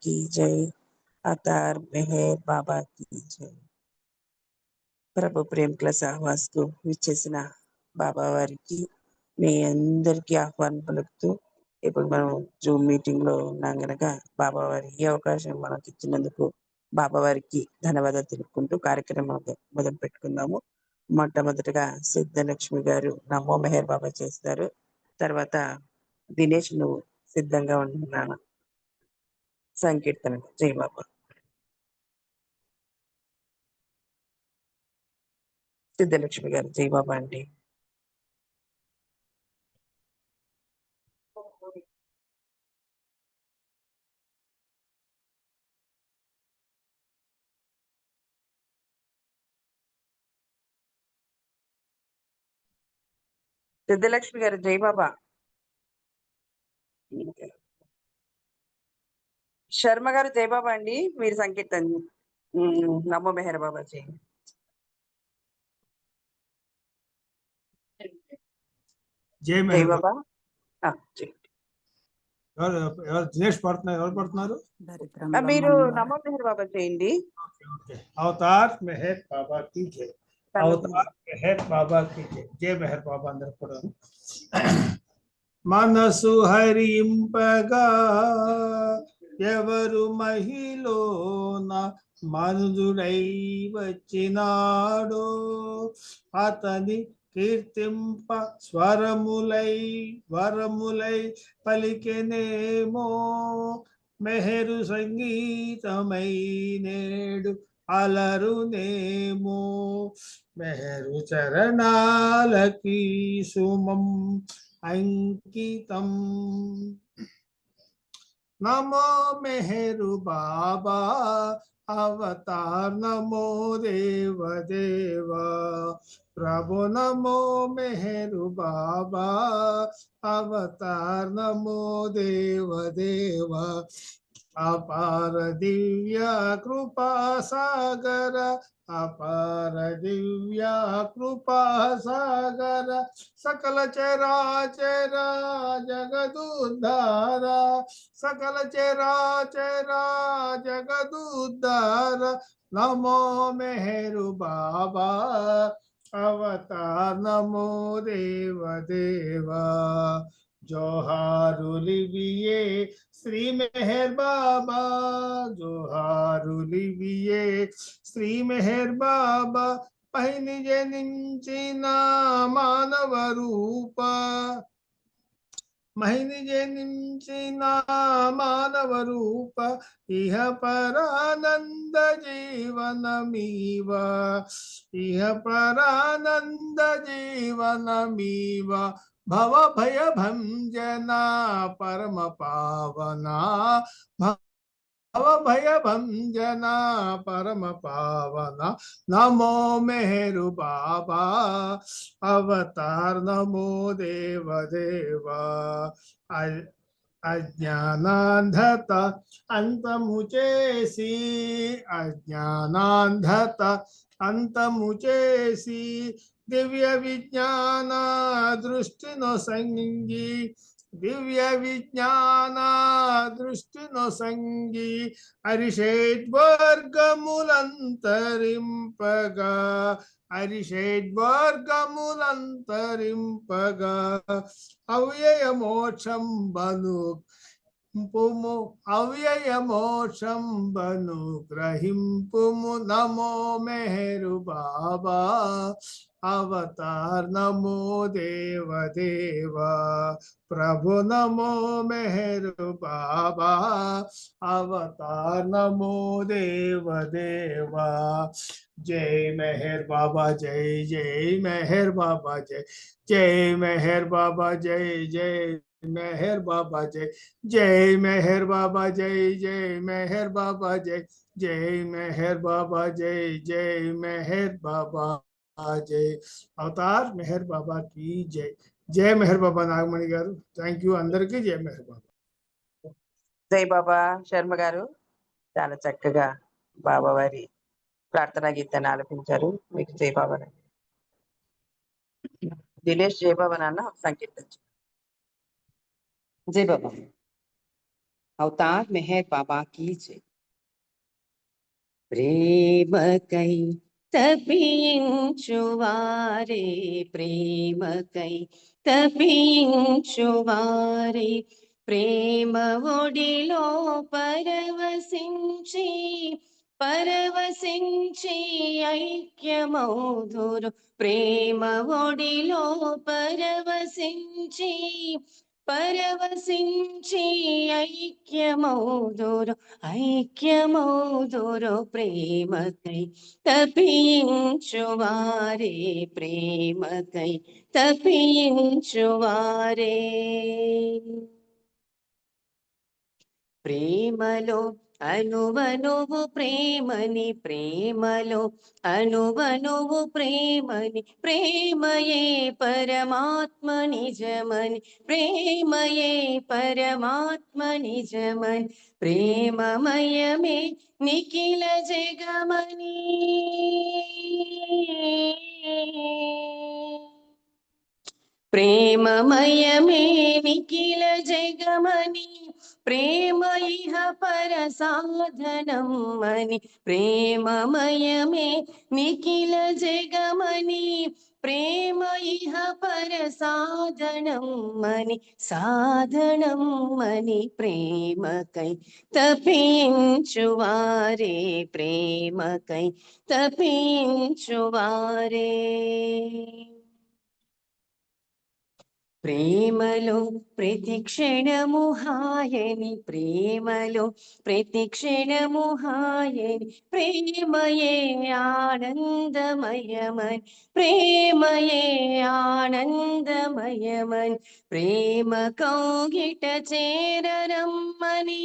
की जय। अवतार मेहर बाबा की जय। ప్రభు ప్రేమ క్లాస్ ఆహ్వాస్కు విచ్చేసిన బాబా వారికి మీ అందరికీ ఆహ్వానం పలుకుతూ ఇప్పుడు మనం జూమ్ మీటింగ్ లో ఉన్నాం గనక బాబా వారి ఈ అవకాశం మనకి ఇచ్చినందుకు బాబా వారికి ధన్యవాదాలు తెలుపుకుంటూ కార్యక్రమం మొదలు పెట్టుకుందాము. మొట్టమొదటిగా సిద్ధలక్ష్మి గారు నమో మెహర్ బాబా చేస్తారు. తర్వాత దినేష్ నువ్వు సిద్ధంగా ఉంటున్నాను సంకీర్తన జై బాబా. సిద్ధలక్ష్మి గారు జై బాబా అండి. సిద్ధలక్ష్మి గారు జై బాబా. శర్మ గారు జై బాబా అండి. మీరు సంకీర్తన నమో మెహర్ బాబా చేయండి. జై జై మెహర్ బాబా చేయండి. దినేష్ పడుతున్నారు, ఎవరు పడుతున్నారు? మీరు నమో మెహర్ బాబా చేయండి. అవతార్ మెహర్ బాబా की जय. అవతార్ మెహర్ బాబా की जय. జై మెహర్ బాబా అందరూ కూడా. మనసు హరింపగా ఎవరు మహిళన మనుజుడై వచ్చినాడో అతని కీర్తింప వరములై పలికెనేమో మెహరు సంగీతమై నేడు అలరునేమో మెహరు చరణాలకి సుమం अंकितम. नमो मेहरु बाबा अवतार नमो देव देवा प्रभु नमो मेहरु बाबा अवतार नमो देव देवा अपार दिव्य कृपा सागर अपार दिव्य कृपा सागर सकल चराचरा जगदुद्धार सकल चराचरा जगदुद्धार नमो मेहरु बाबा अवतार नमो देव देवा जोहारुलिविये श्री मेहर बाबा जोहारुलिविये श्री मेहर बाबा पहिनि जनिंचिन मानव रूप महिनि जनिंचिन मानव रूप इह परानंद जीवनमीव इह परानंद जीवनमीव भव भय भंजना परम पावना भव भय भंजना परम पावना नमो मेहरु बाबा अवतार नमो देव देवा अज्ञानांधत अंतमुचेसी अज्ञानांधत अंतमुचेसी दिव्य विज्ञान दृष्टि नो संगी दिव्य विज्ञान दृष्टि नो संगी अरिषेद्वर्गमुलंतरिंपगा अरिषेद्वर्गमुलंतरिंपगा अव्यय मोक्षं बनु पुमु अव्यय मोक्षं बनु ग्रहिंपुमु नमो मेहरु बाबा अवतार नमो देव देवा प्रभु नमो मेहरु बाबा अवतार नमो देव देवा जय मेहर बाबा जय जय मेहर बाबा जय मेहर बाबा जय जय मेहर बाबा जय मेहर बाबा जय मेहर बाबा जय मेहर बाबा जय मेहर बाबा जय अवतार मेहर बाबा की जय. जय मेहर बाबा नागमणि गाరు. థ్యాంక్ యూ అందరికీ. జై మెహర్ బాబా. జై బాబా శర్మ గారు చాలా చక్కగా బాబా వారి ప్రార్థనా గీతాన్ని ఆలపించారు. మీకు జై బాబా. దినేష్ జై బాబా నాన్న సంకీర్తించు. జై బాబా. अवतार मेहर बाबा की जय। ప్రేమకై తపించువారే ప్రేమకై తపించువారే ప్రేమ ఒడిలో పరవశించి పరవశించి ఐక్యమౌదురు ప్రేమ ఒడిలో పరవశించి పరవశించి ఐక్యమౌదురు ఐక్యమౌదురు ప్రేమకై తపించువారే ప్రేమకై తపించువారే ప్రేమలో అనువనువు ప్రేమని ప్రేమలో అనువనువు ప్రేమని ప్రేమయే పరమాత్మ నిజమని ప్రేమయే పరమాత్మ నిజమని ప్రేమమయమే నిఖిల జగమని ప్రేమమయమే నిఖిల జగమని ప్రేమ ఇహ పర సాధనం అని ప్రేమమయమే నిఖిల జగమని ప్రేమ ఇహ పర సాధనం అని సాధనం అని ప్రేమకై తపించువారే ప్రేమకై తపించువారే ప్రేమలో ప్రతి క్షణము హాయని ప్రేమలో ప్రతి క్షణము హాయని ప్రేమయే ఆనందమయమని ప్రేమయే ఆనందమయమని ప్రేమ కౌగిట చేరరమ్మని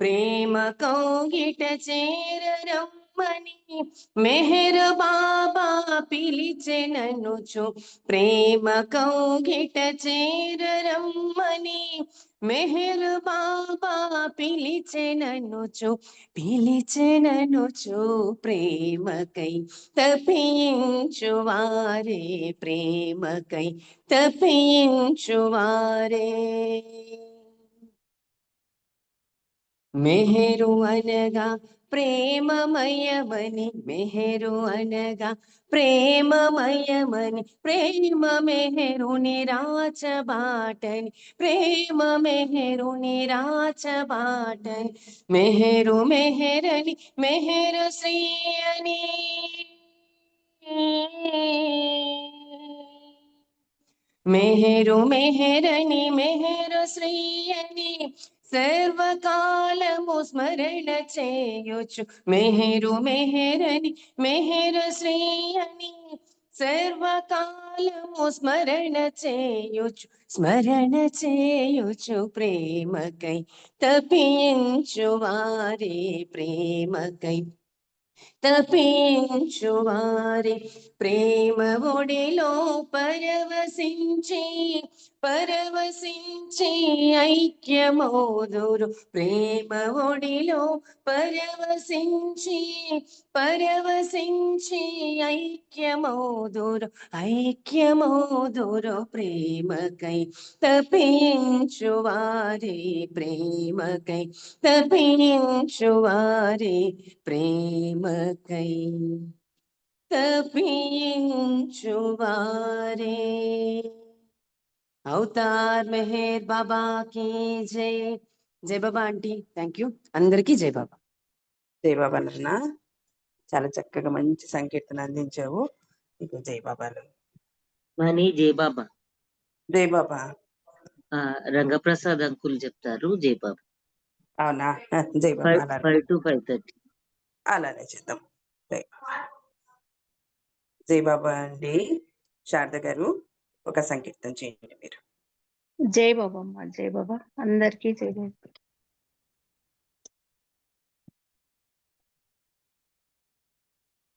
ప్రేమ కౌగిట చేరరమ్మని మెహర్ బాబా పిలిచెననుచు ప్రేమ కౌగిట చేరరమ్మని మెహర్ బాబా పిలిచెననుచు పిలిచెననుచు ప్రేమకై తపించువారే ప్రేమకై తపించువారే మెహరు అనగా ప్రేమమయమని మెహరు అనగా ప్రేమమయమని ప్రేమ మెహరు నిరాచబాటని ప్రేమ మెహరు నిరాచబాటని మెహరు మెహరని మెహరు శ్రీ అని మెహరు మెహరని మెహరు శ్రీ అని సర్వకాలము స్మరణ చేయుచు మెహరు మెహరని మెహరు శ్రీ అని సర్వకాలము స్మరణ చేయుచు ప్రేమకై తపించువారే ప్రేమకై తపించువారి ప్రేమ ఒడిలో పరవశించి పరవశించి ఐక్యమౌదురు ప్రేమ ఒడిలో పరవశించి పరవశించి ఐక్యమౌదురు ఐక్యమౌదురు ప్రేమకై తపించువారే ప్రేమకై తపించువారే ప్రేమకై తపించువారే అవతార్ మెహర్ బాబా की జై జై బాబా ఆంటీ థ్యాంక్ యూ అందరికీ జై బాబా జై బాబా నాన్న, చాలా చక్కగా మంచి సంకీర్తన అందించావు. నీకు జై బాబాలు. మనీ జై బాబా. జై బాబా. రంగప్రసాద్ అంకుల్ చెప్తారు జై బాబా. అవునా? జై బాబా. 5 to 5:30 అలానే చేద్దాం. జై బాబా అండి. శారద గారు ఒక సంకీర్తన చేయండి మీరు. జై బాబా అమ్మ, జై బాబా అందరికీ జై బాబా.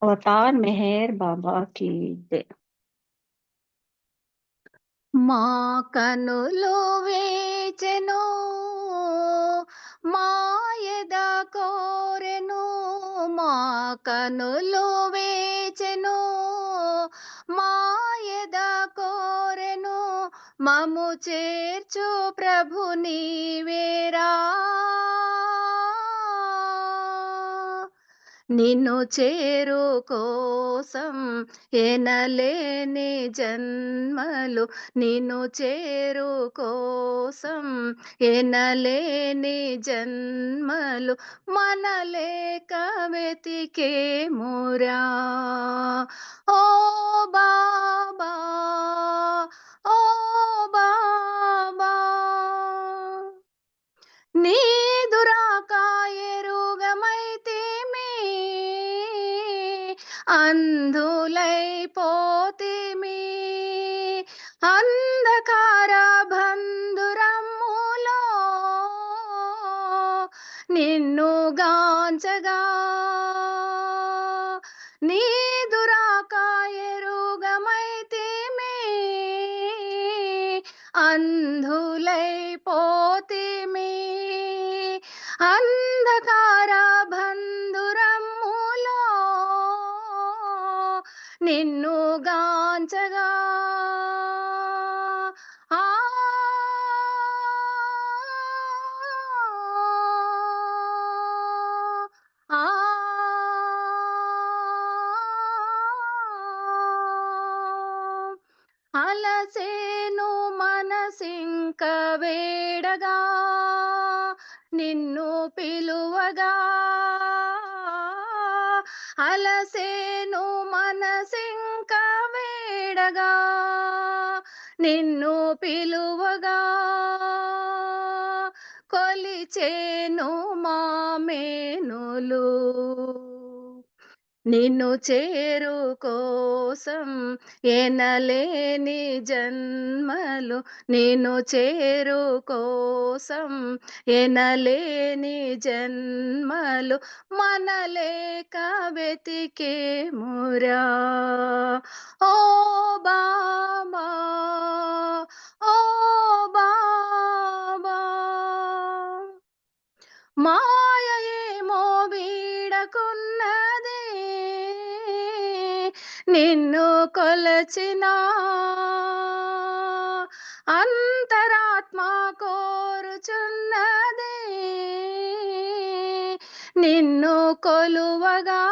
అవతార్ మెహర్ బాబా की जय. మా కనులు వేచెను మాయద కోరెను, మా కనులు వేచెను మాయద కోరెను, మము చేర్చు ప్రభు నీవేరా, నిన్ను చేరు కోసం ఎనలేని జన్మలు, నిన్ను చేరు కోసం ఎనలేని జన్మలు మనలేక వెతికేమురా. ఓ బాబా, ఓ బాబా, నీదు రాక ఎరుగమైతిమి, అంధులైపోతిమి, అంధకార బంధురమ్ములో నిన్ను గాంచగా, నీదు రాక ఎరుగమైతిమి, అంధులైపోతిమి, అంధకార బంధురమ్ములో నిన్ను గాంచగా. ఆ ఆ అలసేను మనసింక వేడగా, నిన్ను పిలువగా, అలసేను మనసింక వేడగా, నిన్ను పిలువగా, కొలిచేను మామేనులు, నిన్ను చేరు కోసం ఎనలేని జన్మలు, నిన్ను చేరు కోసం ఎనలేని జన్మలు మనలేక వెతికేమురా. ఓ బాబా, ఓ బాబా, మాయ ఏమో వీడకున్నది, నిన్ను కొలచిన అంతరాత్మ కోరుచున్నది, నిన్ను కొలువగా.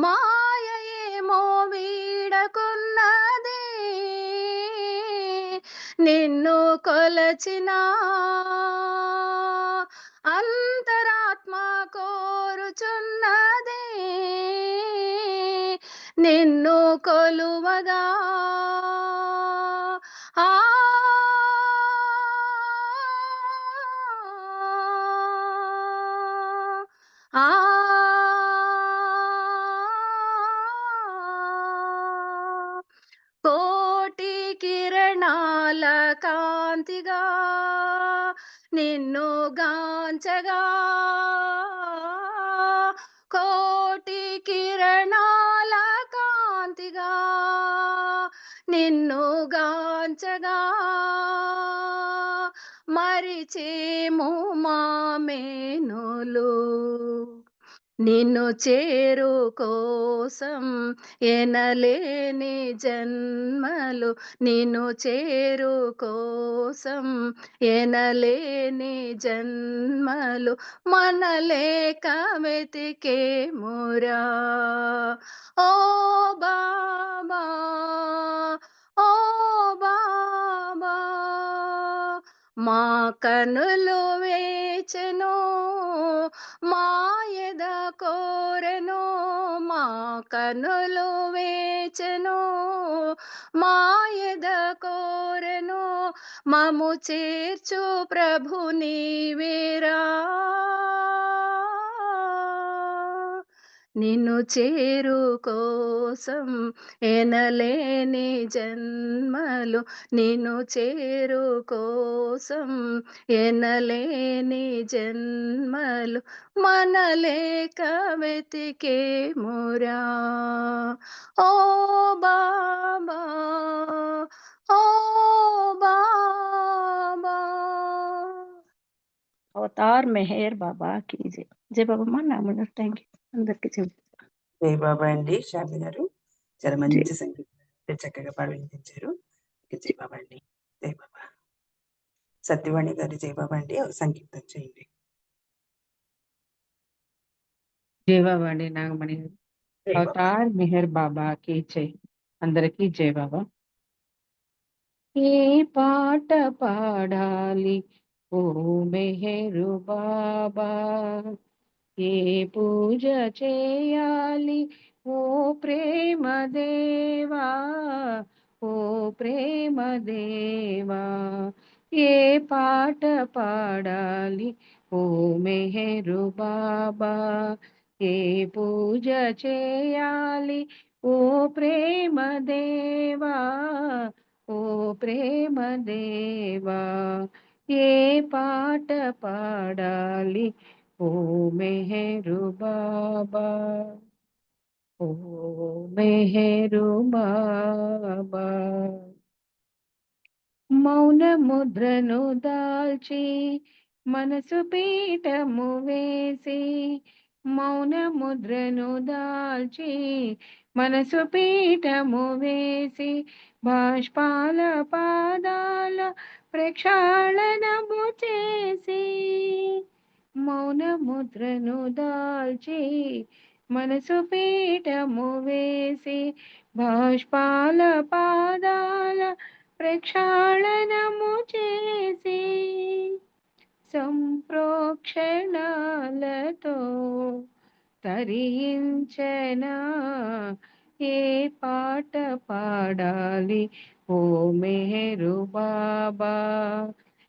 మాయ ఏమో వీడకున్నది, నిన్ను కొలచిన అంతరాత్మ కోరుచున్నది, నిన్ను కొలువగా. ఆ ఆ కోటి కిరణాల కాంతిగా నిన్ను గాంచగా, కోటి కిరణాల కాంతిగా నిన్ను గాంచగా, మరిచేము మామేనులు, నిన్ను చేరు కోసం ఎనలేని జన్మలు, నిన్ను చేరు కోసం ఎనలేని జన్మలు మనలేక వెతికేమురా. ఓ బాబా, ఓ బాబా, మా కనులు వేచెను, మా ఎద కోరెను, మా కనులు వేచెను, మా ఎద కోరెను, మము చేర్చు ప్రభు నీవేరా, నిన్ను చేరు కోసం ఎనలేని జన్మలు, నిన్ను చేరు కోసం ఎనలేని జన్మలు మనలేక వెతికేమురా. ఓ బాబా, ఓ బాబా. అవతార్ మెహర్ బాబా की जय. జై బాబా మా నామను. థ్యాంక్ యూ అందరికి. జై బాబా అండి. శారద గారు చాలా మంచి సంగీతం చక్కగా పాడి వినిపించారు. జై బాబా అండి. జై బాబా. సత్యవాణి గారు జై బాబా అండి. సంకీర్తన చేయండి. జై బాబా అండి. నాగమణి గారు. జై బాబా. అవతార్ మెహర్ బాబా కి జై. అందరికీ జై బాబా. ఏ పాట పాడాలి ఓ మెహరు బాబా, ఏ పూజ చేయాలి ఓ ప్రేమ దేవా, ఓ ప్రేమ దేవా. ఏ పాట పాడాలి ఓ మెహరు బాబా, ఏ పూజ చేయాలి ఓ ప్రేమ దేవా, ఓ ప్రేమ దేవా. ఏ పాట పాడాలి ఓ మెహరు బాబా, ఓ మెహరు బాబా. మౌన ముద్రను దాల్చి మనసు పీఠము వేసి, మౌన ముద్రను దాల్చి మనసు పీఠము వేసి, బాష్పాల పాదాల ప్రక్షాళనము చేసి, మౌన ముద్రను దాల్చి మనసు పీఠము వేసి, బాష్పాల పాదాల ప్రక్షాళనము చేసి, సంప్రోక్షణాలతో తరించనా. ఏ పాట పాడాలి ఓ మెహరు బాబా,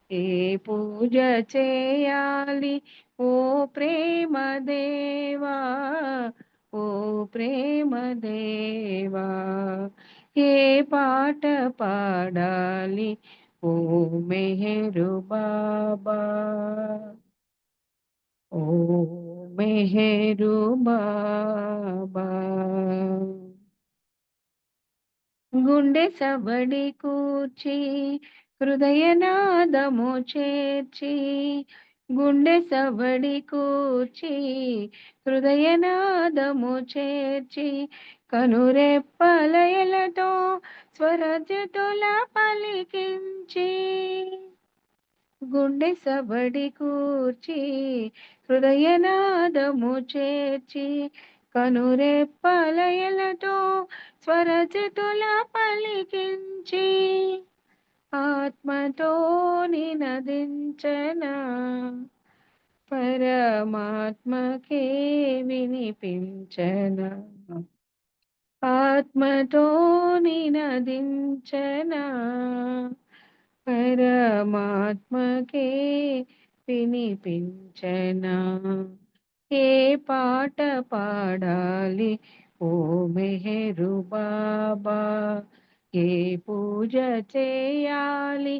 ఏ పూజ చేయాలి ఓ ప్రేమ దేవా, ఓ ప్రేమ దేవా. ఏ పాట పాడాలి ఓ మెహరు బాబా, ఓ మెహరు బాబా. గుండె సబడి కూర్చి హృదయనాదము చేర్చి, గుండె సబడి కూర్చి హృదయనాదము చేర్చి, కనురెప్పలయలతో స్వరజతుల పలికించి, గుండె సబడి కూర్చి హృదయనాదము చేర్చి, కనురెప్పలయలతో స్వరజతుల పలికించి, ఆత్మతో నినదించనా, పరమాత్మకే వినిపించనా, ఆత్మతో నినదించనా, పరమాత్మకే వినిపించనా. ఏ పాట పాడాలి ఓ మెహరు బాబా, ఏ పూజ చేయాలి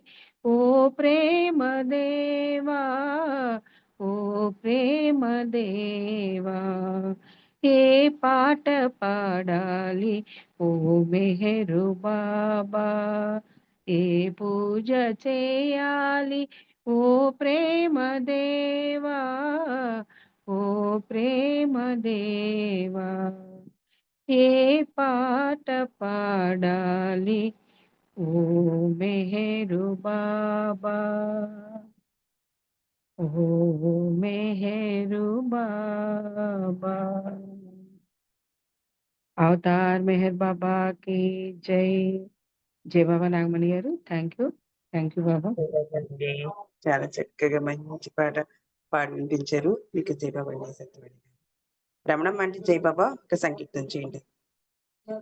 ఓ ప్రేమ దేవా, ఓ ప్రేమ దేవా. ఏ పాట పాడాలి ఓ మెహరు బాబా, ఏ పూజ చేయాలి ఓ ప్రేమ దేవా, ఓ ప్రేమ దేవా. ఏ పాట పాడాలి ఓ మెహరు బాబా, ఓ మెహరు బాబా. అవతార్ మెహర్ బాబా కి జై. జై బాబా. నాగమణి గారు థ్యాంక్ యూ బాబా. అండి. చాలా చక్కగా మంచి పాట పాడి వినిపించారు. మీకు జై బాబా అండి. సత్యవాణి గారు. రమణమ్మ అంటే జై బాబా ఒక సంకీర్తన చేయండి.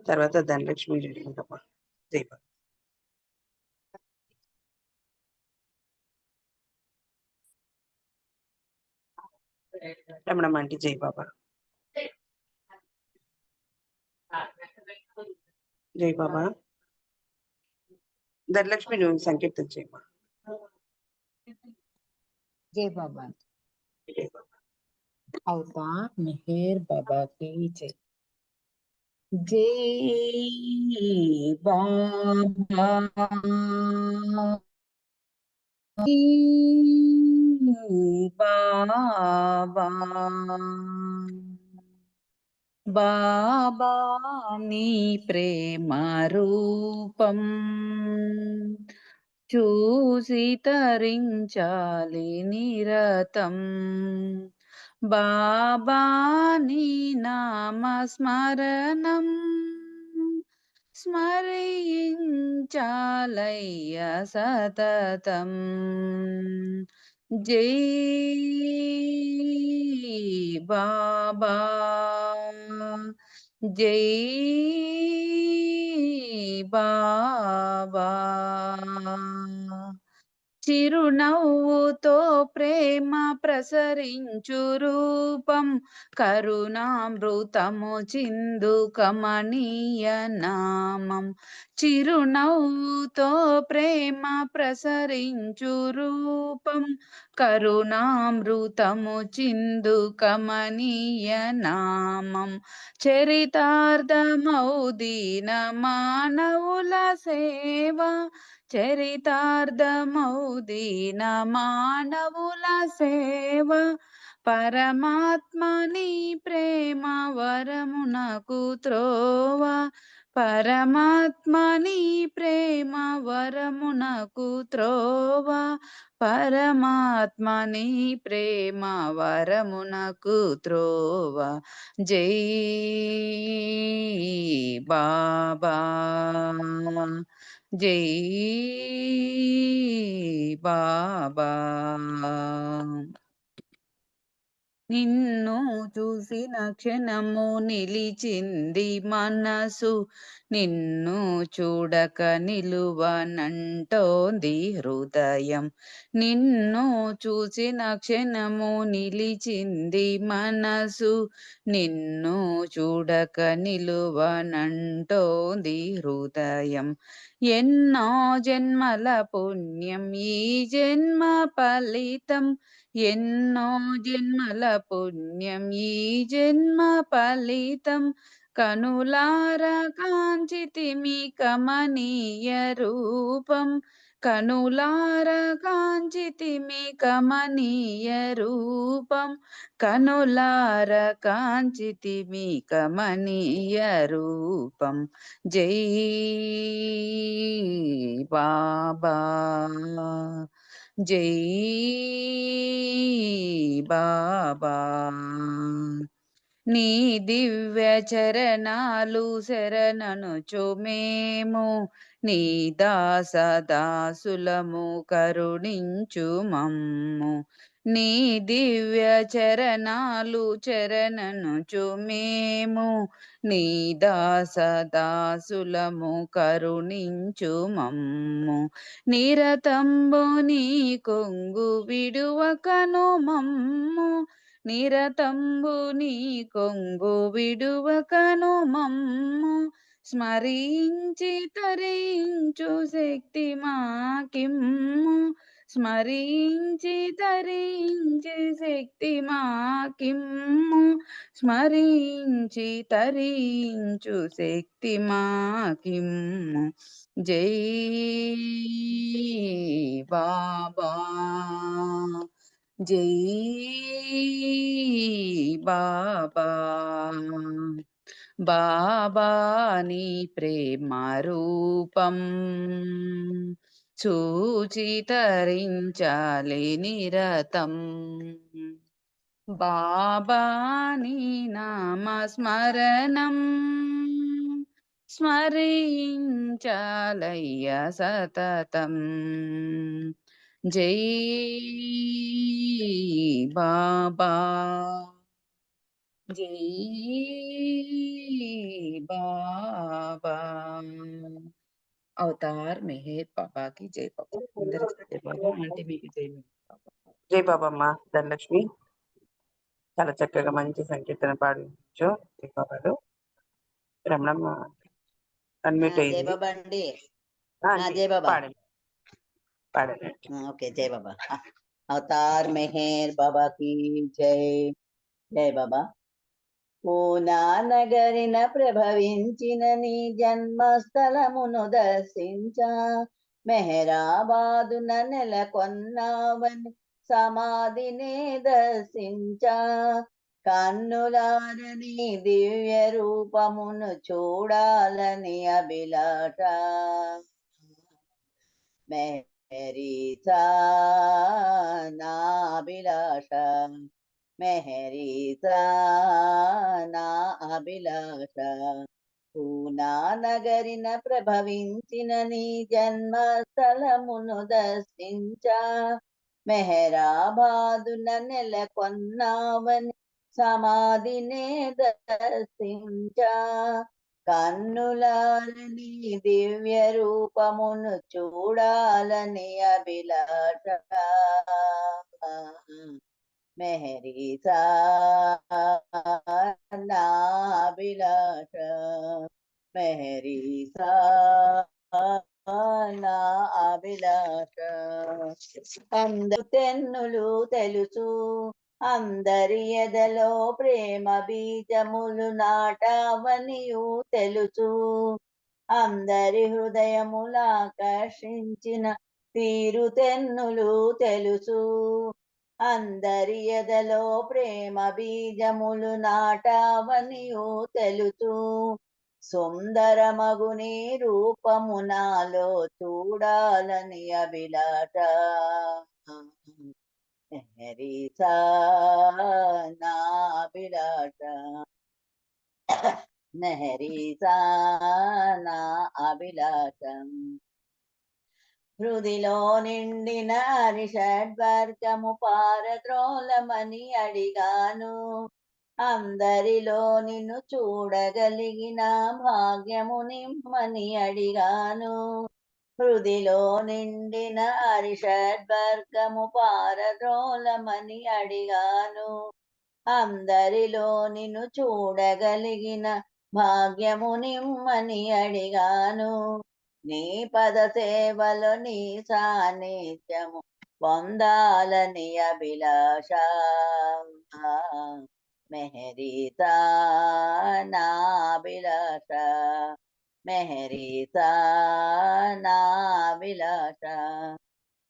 తర్వాత ధనలక్ష్మి రెడ్డి ఉందమ్మా. జై బాబా. రమణమ్మ అంటే జై బాబా. జై బాబా. ధనలక్ష్మి నువ్వు సంకీర్తన చేయమ్మా. जय बाबा। జై బాబా. अवतार मेहर बाबा की जय। जय बाबा की बाबा, బాబా నీ ప్రేమ రూపం చూసి తరించాలి నిరతం. బాబా నీ నామ స్మరణం స్మరించాలయ్య సతతం. జై బాబా, జై బాబా. చిరునవ్వుతో ప్రేమ ప్రసరించు రూపం కరుణామృతము చిందు కమనీయ నామం. చిరునవ్వుతో ప్రేమ ప్రసరించు రూపం కరుణామృతము చిందు కమనీయ నామం. చరితార్థమౌ దీన మానవుల సేవ చరితార్థమౌ దీన మానవుల సేవ పరమాత్మని ప్రేమ వరమునకు త్రోవ. పరమాత్మని ప్రేమ వరమునకు త్రోవ. పరమాత్మని ప్రేమ వరమునకు త్రోవ. జై బాబా, జై బాబా. నిన్ను చూసిన క్షణము నిలిచింది మనసు నిన్ను చూడక నిలువనంటోంది హృదయం. నిన్ను చూసిన క్షణము నిలిచింది మనసు నిన్ను చూడక నిలువనంటోంది హృదయం. ఎన్నో జన్మల పుణ్యం ఈ జన్మ ఫలితం. ఎన్నో జన్మల పుణ్యం ఈ జన్మ ఫలితం. కనులార కాంచితిమి కమనీయ రూపం. కనులార కాంచితిమి కమనీయ రూపం. కనులార కాంచితిమి కమనీయ రూపం. జై బాబా, జై బాబా. నీ దివ్య చరణాలు శరణనుచు మేము నీ దాసదాసులము కరుణించు మమ్ము. నీ దివ్య చరణాలు చరణనుచు మేము నీ దాసదాసులము కరుణించు మమ్ము. నిరతంబు నీ కొంగు విడువకను మమ్ము. నిరతంబు నీ కొంగు విడువకను మమ్ము. స్మరించి తరించు శక్తి మాకిమ్ము. స్మరించి తరించి శక్తి మాకిమ్ము. స్మరించి తరించు శక్తి మాకిమ్ము. జై బాబా, జై బాబా. బాబా నీ ప్రేమ రూపం చూచి తరించాలి నిరతం. బాబా నీ నామ స్మరణం స్మరించాలయ్య సతతం. జై బాబా, జై బాబా. అవతార్ మెహర్ బాబా की జై బాబా. అందరికీ జై బాబా. ఆంటీ మీకు జై బాబా. జై బాబమ్మ ధనలక్ష్మి. చాలా చక్కగా మంచి సంకీర్తన పాడించు జై బాబాలు. రమణమ్మ అన్మ్యూట్ జై అయింది. బాబా అండి. ఆంటీ జై బాబా. పాడండి పాడండి. ఓకే, జై బాబా. అవతార్ మెహర్ బాబా की జై. జై బాబా. పూనా నగరిన ప్రభవించిన నీ జన్మస్థలమును దర్శించా. మెహరాబాదున నెలకొన్నావని సమాధినే దర్శించా. కన్నులారని దివ్య రూపమును చూడాలని అభిలాష మెహరీసా నా అభిలాష మెహరీసా నా అభిలాష పూనా నగరిన ప్రభవించిన నీ జన్మస్థలమును దర్శించా మెహరాబాదున నెలకొన్నావని సమాధినే దర్శించా కన్నులారని దివ్య రూపమును చూడాలని అభిలాష మెహరీసా నా అభిలాష మెహరీసా నా అభిలాష అందరు తెన్నులు తెలుసు అందరి ఎదలో ప్రేమ బీజములు నాటావనియు తెలుసు అందరి హృదయముల ఆకర్షించిన తీరు తెన్నులు తెలుసు అందరి ఎదలో ప్రేమ బీజములు నాటావనియు తెలుసు సుందరమగుని రూపము నాలో చూడాలని అభిలాష మెహరీసా నా అభిలాష మెహరీసా నా అభిలాష హృదిలో నిండిన హరిషడ్వర్గము పారద్రోలమని అడిగాను అందరిలో నిన్ను చూడగలిగిన భాగ్యము నిమ్మని అడిగాను హృదిలో నిండిన హరిషడ్వర్గము పారద్రోలమని అడిగాను అందరిలో నిన్ను చూడగలిగిన భాగ్యము నిమ్మని అడిగాను నీ పద సేవలో నీ సాన్నిధ్యము పొందాలని అభిలాష మెహరీసా నా అభిలాష మెహరీసా నా అభిలాష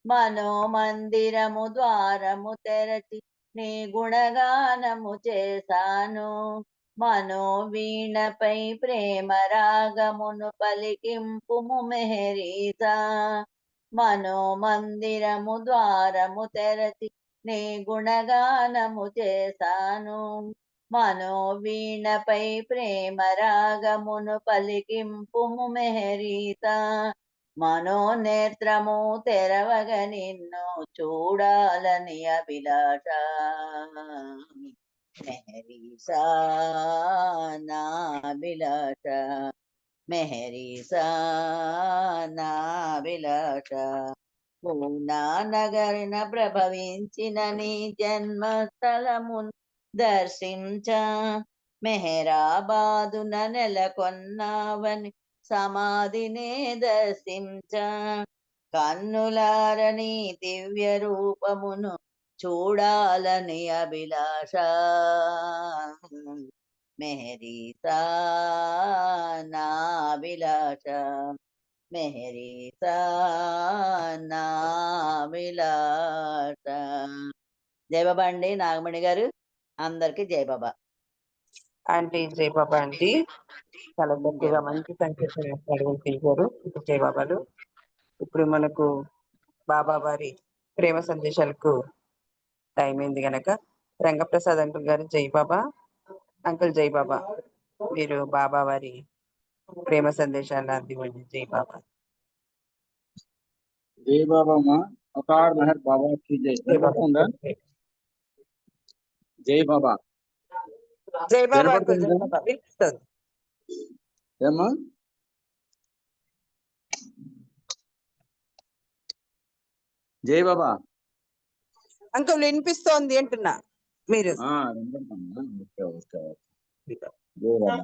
మనోమందిరము ద్వారము తెరచి నీ గుణగానము చేశాను మనోవీణపై ప్రేమ రాగమును పలికింపుము మెహరీసా మనోమందిరము ద్వారము తెరచి నీ గుణగానము చేశాను మనోవీణపై ప్రేమ రాగమును పలికింపుము మెహరీసా మనోనేత్రము తెరవగ నిన్ను చూడాలని అభిలాష మెహరీసా నా అభిలాష మెహరీసా నా అభిలాష పూనా నగరిన ప్రభవించిన నీ జన్మస్థలమును దర్శించ మెహరాబాదున నెలకొన్నావని సమాధినే దర్శించ కన్నులారని దివ్య రూపమును చూడాలని అభిలాష మెహరీసా నా అభిలాష మెహరీసా నా అభిలాష జై బాబా అండి నాగమణి గారు అందరికి జై బాబా ఆంటీ జై బాబా ఆంటీ చాలా చక్కగా మంచి సంకేతం అడిగారు ఇప్పుడు జై బాబాలు ఇప్పుడు మనకు బాబా వారి ప్రేమ సందేశాలకు టైం అయింది గనక రంగప్రసాద్ అంకుల్ గారు జై బాబా అంకుల్ జై బాబా మీరు బాబా వారి ప్రేమ సందేశాలు అందివ్వండి జై బాబా जय बाबा माँ अवतार मेहर बाबा की जय జై బాబా जय बाबा జై బాబా అంకుల్ వినపడుతుందా జై బాబా వినిపిస్తుంది ఏమ్మా జై బాబా అంకుల్ వినిపిస్తోంది అంటున్నా మీరు వినపడుతుందా ఓకే ఓకే జై బాబా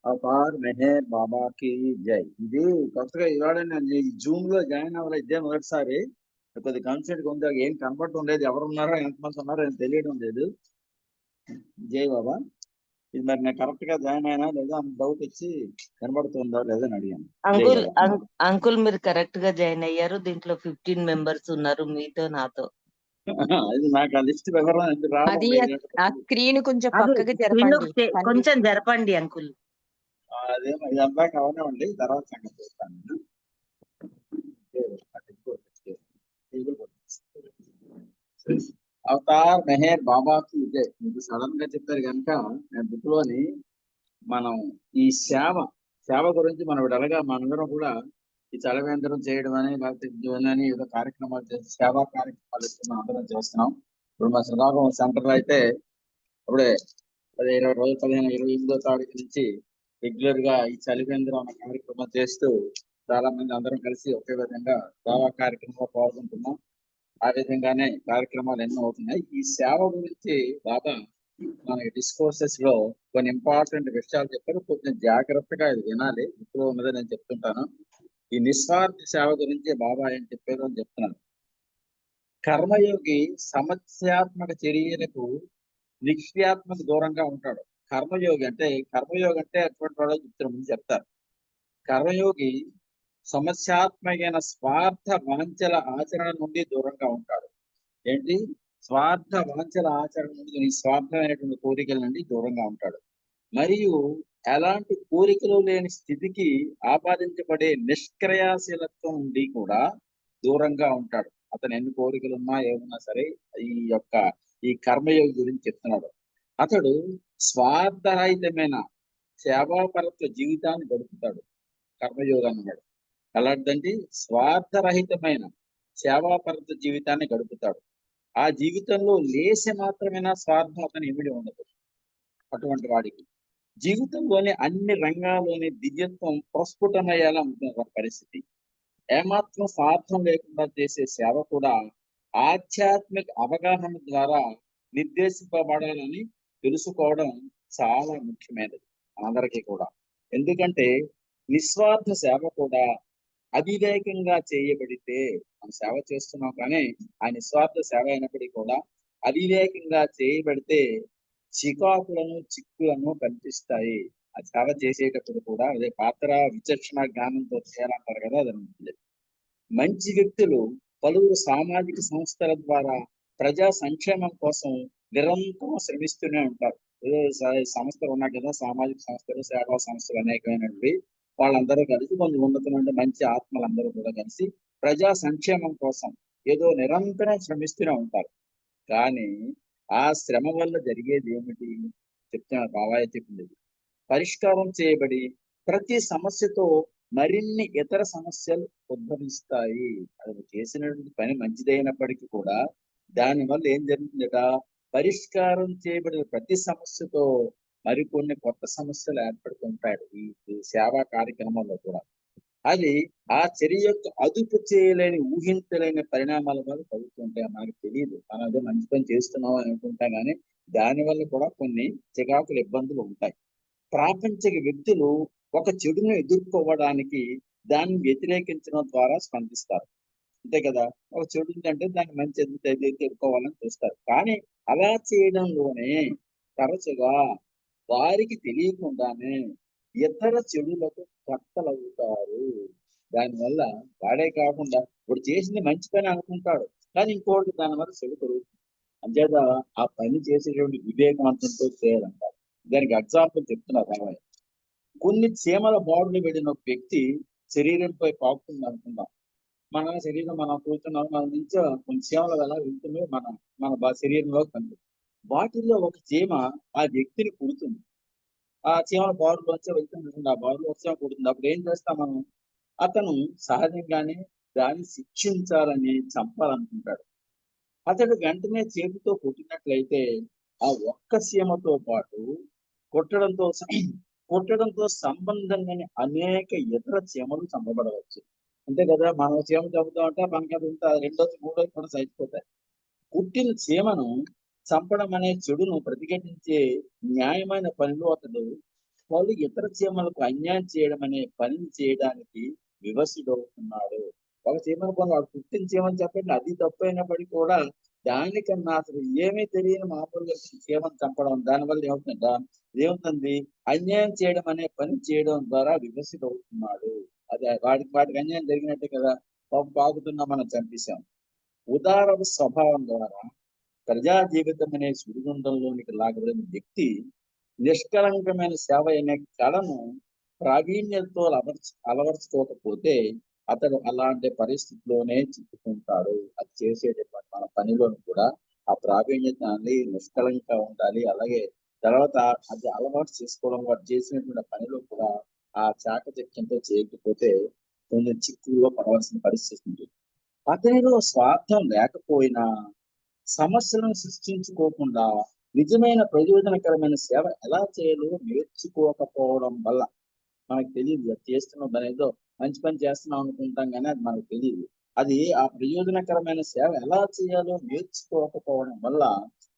అవతార్ మెహర్ బాబా కి జై ఇది కొత్తగా ఇవాళ నేను జూమ్ లో జాయిన్ అవ్వాలి ఇదే మొదటిసారి కొద్ది కాన్సెప్ట్ ఉంది ఏం కనపడటం లేదు ఎవరు ఉన్నారో ఎంతమంది ఉన్నారో ఏం తెలియడం లేదు జై బాబా ఇది మరి నేను కరెక్ట్ గా జాయిన్ అయినా లేదా డౌట్ వచ్చి కనబడుతుందా లేదా అని అడిగాను అంకుల్ అంకుల్ మీరు కరెక్ట్ గా జాయిన్ అయ్యారు దీంట్లో 15 మెంబర్స్ ఉన్నారు మీతో నాతో అది నాకు ఆ లిస్ట్ వివరణ ఎందుకు రావడం అది లేదు. ఆ స్క్రీన్ కొంచెం అది పక్కకి స్క్రీన్ లో జరపండి. కొంచెం జరపండి అంకుల్. అదేమో ఇదంతా కావనివ్వండి, తర్వాత సంగతి చూస్తాను నేను. అవతార్ మెహర్ బాబాకి ఇదే మీకు సడన్ గా చెప్పారు కనుక నేను బుక్ లోని మనం ఈ సేవ గురించి మనం విడలగా మనందరం కూడా ఈ చలవేంద్రం చేయడం అని లేకపోతే ఇవన్నీ అని ఏదో కార్యక్రమాలు చేసి సేవా కార్యక్రమాలు మనం అందరం చేస్తున్నాం. ఇప్పుడు మా శ్రీకాకుళం సెంటర్ లో అయితే అప్పుడే 20 రోజులు 28వ తారీఖు నుంచి రెగ్యులర్ గా ఈ చలివేంద్రం అనే కార్యక్రమం చేస్తూ చాలా మంది అందరం కలిసి ఒకే విధంగా సేవా కార్యక్రమంలో పాల్గొంటున్నాం. ఆ విధంగానే కార్యక్రమాలు ఎన్నో అవుతున్నాయి. ఈ సేవ గురించి బాబా మన డిస్కోర్సెస్ లో కొన్ని ఇంపార్టెంట్ విషయాలు చెప్పారు. కొంచెం జాగ్రత్తగా ఇది వినాలి. ఇప్పుడు ఉన్నది నేను చెప్తుంటాను. ఈ నిస్వార్థ సేవ గురించి బాబా ఏం చెప్పారు అని చెప్తున్నాను. కర్మయోగి సమస్యాత్మక చర్యలకు నిష్క్రియాత్మక దూరంగా ఉంటాడు. కర్మయోగి అంటే అటువంటి వాళ్ళు ముందు చెప్తారు. కర్మయోగి సమస్యాత్మకమైన స్వార్థ వాంఛల ఆచరణ నుండి దూరంగా ఉంటాడు. ఏంటి? స్వార్థ వాంఛల ఆచరణ నుండి, స్వార్థమైనటువంటి కోరికల నుండి దూరంగా ఉంటాడు. మరియు ఎలాంటి కోరికలు లేని స్థితికి ఆపాదించబడే నిష్క్రియాశీలత్వం నుండి కూడా దూరంగా ఉంటాడు. అతను ఎన్ని కోరికలు ఉన్నా ఏమున్నా సరే ఈ కర్మయోగి గురించి చెప్తున్నాడు. అతడు స్వార్థరహితమైన సేవాపరత్వ జీవితాన్ని గడుపుతాడు. కర్మయోగి అన్నవాడు అలాంటిదండి, స్వార్థరహితమైన సేవాపరత్వ జీవితాన్ని గడుపుతాడు. ఆ జీవితంలో లేశ మాత్రమేనా స్వార్థం అతను ఇమిడి ఉండదు. అటువంటి వాడికి జీవితంలోని అన్ని రంగాల్లోని దివ్యత్వం ప్రస్ఫుటమయ్యేలా ఉంటుంది పరిస్థితి. ఏమాత్రం స్వార్థం లేకుండా చేసే సేవ కూడా ఆధ్యాత్మిక అవగాహన ద్వారా నిర్దేశింపబడాలని తెలుసుకోవడం చాలా ముఖ్యమైనది అందరికీ కూడా. ఎందుకంటే నిస్వార్థ సేవ కూడా అవివేకంగా చేయబడితే, మనం సేవ చేస్తున్నాం కానీ ఆ నిస్వార్థ సేవ అయినప్పటికీ కూడా అవివేకంగా చేయబడితే చిక్కులను కల్పిస్తాయి. ఆ సేవ చేసేటప్పుడు కూడా అదే పాత్ర విచక్షణ జ్ఞానంతో చేయాలంటారు కదా, అది ఉంటుంది. మంచి వ్యక్తులు పలువురు సామాజిక సంస్థల ద్వారా ప్రజా సంక్షేమం కోసం నిరంతరం శ్రమిస్తూనే ఉంటారు. ఏదో సంస్థలు ఉన్నాయి కదా, సామాజిక సంస్థలు, సేవా సంస్థలు అనేకమైనవి. వాళ్ళందరూ కలిసి కొంచెం ఉన్నతమైన మంచి ఆత్మలందరూ కూడా కలిసి ప్రజా సంక్షేమం కోసం ఏదో నిరంతరం శ్రమిస్తూనే ఉంటారు. కానీ ఆ శ్రమ వల్ల జరిగేది ఏమిటి చెప్తున్నారు బాబాయ్ చెప్పింది. పరిష్కారం చేయబడి ప్రతి సమస్యతో మరిన్ని ఇతర సమస్యలు ఉద్భవిస్తాయి. అది చేసినటువంటి పని మంచిదైనప్పటికీ కూడా దానివల్ల ఏం జరుగుతుందట, పరిష్కారం చేయబడిన ప్రతి సమస్యతో మరికొన్ని కొత్త సమస్యలు ఏర్పడుతుంటాయి ఈ సేవా కార్యక్రమాల్లో కూడా. అది ఆ చర్య యొక్క అదుపు చేయలేని, ఊహించలేని పరిణామాల వల్ల కలుగుతుంటాయి. మనకు తెలియదు, మనం అదే మంచి పని చేస్తున్నాం అని అనుకుంటాం కానీ దానివల్ల కూడా కొన్ని చికాకులు, ఇబ్బందులు ఉంటాయి. ప్రాపంచిక వ్యక్తులు ఒక చెడును ఎదుర్కోవడానికి దాన్ని వ్యతిరేకించడం ద్వారా స్పందిస్తారు. అంతే కదా, ఒక చెడు ఉందంటే దాన్ని మంచి ఎదుర్కోవాలని చూస్తారు. కానీ అలా చేయడంలోనే తరచుగా వారికి తెలియకుండానే ఇతర చెడులకు కర్తలవుతారు. దానివల్ల వాడే కాకుండా ఇప్పుడు చేసింది మంచి పని అనుకుంటాడు కానీ ఇంకోటి దానివల్ల చెడు కలుగుతుంది. అంచేత ఆ పని చేసేటువంటి వివేకవంతంతో చేయాలంటారు. దానికి ఎగ్జాంపుల్ చెప్తున్నారు రామయ్య. కొన్ని చీమల బాడులు పెట్టిన ఒక వ్యక్తి శరీరంపై పాకుతుంది అనుకుందాం. మన శరీరం మనం కూర్చున్నాం, మన నుంచి కొన్ని చీమలు ఎలా వెళ్తున్నాయి మన శరీరంలో కనిపిస్తుంది. వాటిల్లో ఒక చీమ ఆ వ్యక్తిని కుడుతుంది. ఆ చీమల బారులు వచ్చే వెళ్తుంది, ఆ బారులు వచ్చే కుడుతుంది. అప్పుడు ఏం చేస్తాం మనం? అతను సహజంగానే దాన్ని శిక్షించాలని, చంపాలనుకుంటాడు. అతడు వెంటనే చేతితో కొట్టినట్లయితే ఆ ఒక్క చీమతో పాటు కొట్టడంతో సంబంధం లేని అనేక ఇతర చీమలు చంపబడవచ్చు. అంతే కదా, మనం చీమ చంపుతా ఉంటే మనకి అది ఉంటే రెండోది మూడోది కూడా చచ్చిపోతాయి. పుట్టిన చీమను చంపడం అనే చెడును ప్రతిఘటించే న్యాయమైన పనిలో అతడు పలు ఇతర చీమలకు అన్యాయం చేయడం అనే పనిని చేయడానికి వివసుడవుతున్నాడు. ఒక చీమను కొన్ని వాడు పుట్టిన చీమని చెప్పండి, అది తప్పైనప్పటికీ కూడా దానికన్నా అసలు ఏమీ తెలియని మామూలుగా చీమను చంపడం, దానివల్ల ఏమవుతుంది? అన్యాయం చేయడం అనే పని చేయడం ద్వారా వివసుడవుతున్నాడు. అది వాటికి అన్యాయం జరిగినట్టే కదా, పాకుతున్నా మనం చంపేశాం. ఉదార స్వభావం ద్వారా ప్రజా జీవితం అనే సుడిగుండంలోనికి లాగబడిన వ్యక్తి నిష్కలంకమైన సేవ అనే కళను ప్రావీణ్యంతో అలవర్చుకోకపోతే అతడు అలాంటి పరిస్థితిలోనే చిక్కుకుంటాడు. అది చేసేటటువంటి మన పనిలోను కూడా ఆ ప్రావీణ్యతని నిష్కలంగా ఉండాలి. అలాగే తర్వాత అది అలవాటు చేసుకోవడం, వాడు చేసినటువంటి పనిలో కూడా ఆ చాకచక్యంతో చేయకపోతే కొన్ని చిక్కుల్లో పడవలసిన పరిస్థితి ఉంటుంది. అతనిలో స్వార్థం లేకపోయినా సమస్యలను సృష్టించుకోకుండా నిజమైన ప్రయోజనకరమైన సేవ ఎలా చేయాలో నేర్చుకోకపోవడం వల్ల మనకు తెలియదు. అది చేస్తున్నాం, దాని ఏదో మంచి పని చేస్తున్నాం అనుకుంటాం, కానీ అది మనకు తెలియదు. అది ఆ ప్రయోజనకరమైన సేవ ఎలా చేయాలో నేర్చుకోకపోవడం వల్ల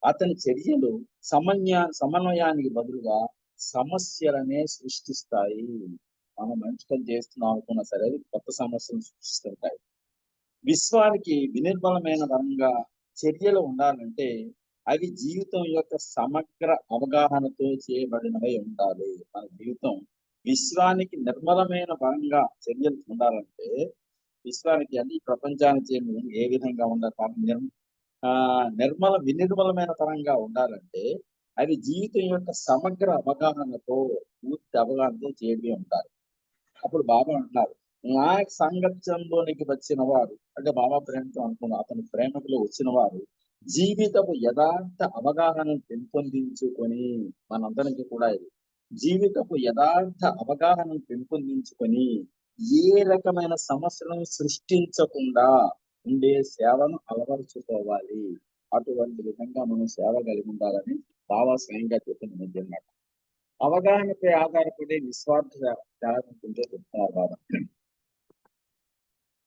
అతని చర్యలు సమన్వయానికి బదులుగా సమస్యలనే సృష్టిస్తాయి. మనం మంచి పని చేస్తున్నాం అనుకున్నా సరే అది కొత్త సమస్యలను సృష్టిస్తుంటాయి. విశ్వానికి వినిర్మలమైన పరంగా చర్యలు ఉండాలంటే అవి జీవితం యొక్క సమగ్ర అవగాహనతో చేయబడినవై ఉండాలి. మన జీవితం విశ్వానికి నిర్మలమైన పరంగా చర్యలు ఉండాలంటే విశ్వానికి అన్ని ప్రపంచానికి ఏ విధంగా ఉండాలి, వినిర్మలమైన పరంగా ఉండాలంటే అవి జీవితం యొక్క సమగ్ర అవగాహనతో పూర్తి అవగాహనతో చేయబడి ఉండాలి. అప్పుడు బాబా అంటున్నారు, నా సాంగత్యంలోనికి వచ్చిన వారు అంటే బాబా ప్రేమతో అనుకున్న అతని ప్రేమలో వచ్చిన వారు జీవితపు యథార్థ అవగాహనను పెంపొందించుకొని, మనందరికి కూడా ఇది జీవితపు యథార్థ అవగాహనను పెంపొందించుకొని ఏ రకమైన సమస్యలను సృష్టించకుండా ఉండే సేవను అలవరుచుకోవాలి. అటువంటి విధంగా మనం సేవ కలిగి ఉండాలని బాబా స్వయంగా చెప్పిన నిజంగా అవగాహనపై ఆధారపడి నిస్వార్థ త్యాగంతో చెప్తున్నారు బాబా.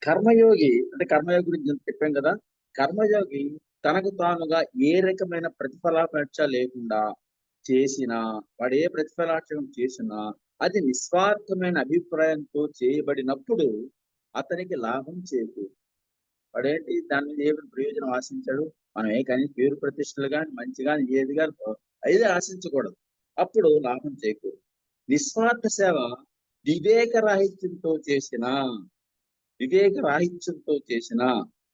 కర్మయోగి అంటే కర్మయోగి గురించి చెప్పాం కదా. కర్మయోగి తనకు తానుగా ఏ రకమైన ప్రతిఫలాపేక్ష లేకుండా చేసినా, వాడు ఏ ప్రతిఫలాక్షం చేసినా అది నిస్వార్థమైన అభిప్రాయంతో చేయబడినప్పుడు అతనికి లాభం చేకూరు. వాడేంటి దాని మీద ఏ ప్రయోజనం ఆశించాడు, మనం ఏ కానీ పేరు ప్రతిష్టలు కానీ మంచి కానీ ఏది కానీ అయితే ఆశించకూడదు. అప్పుడు లాభం చేకూరు. నిస్వార్థ సేవ వివేక రాహిత్యంతో చేసిన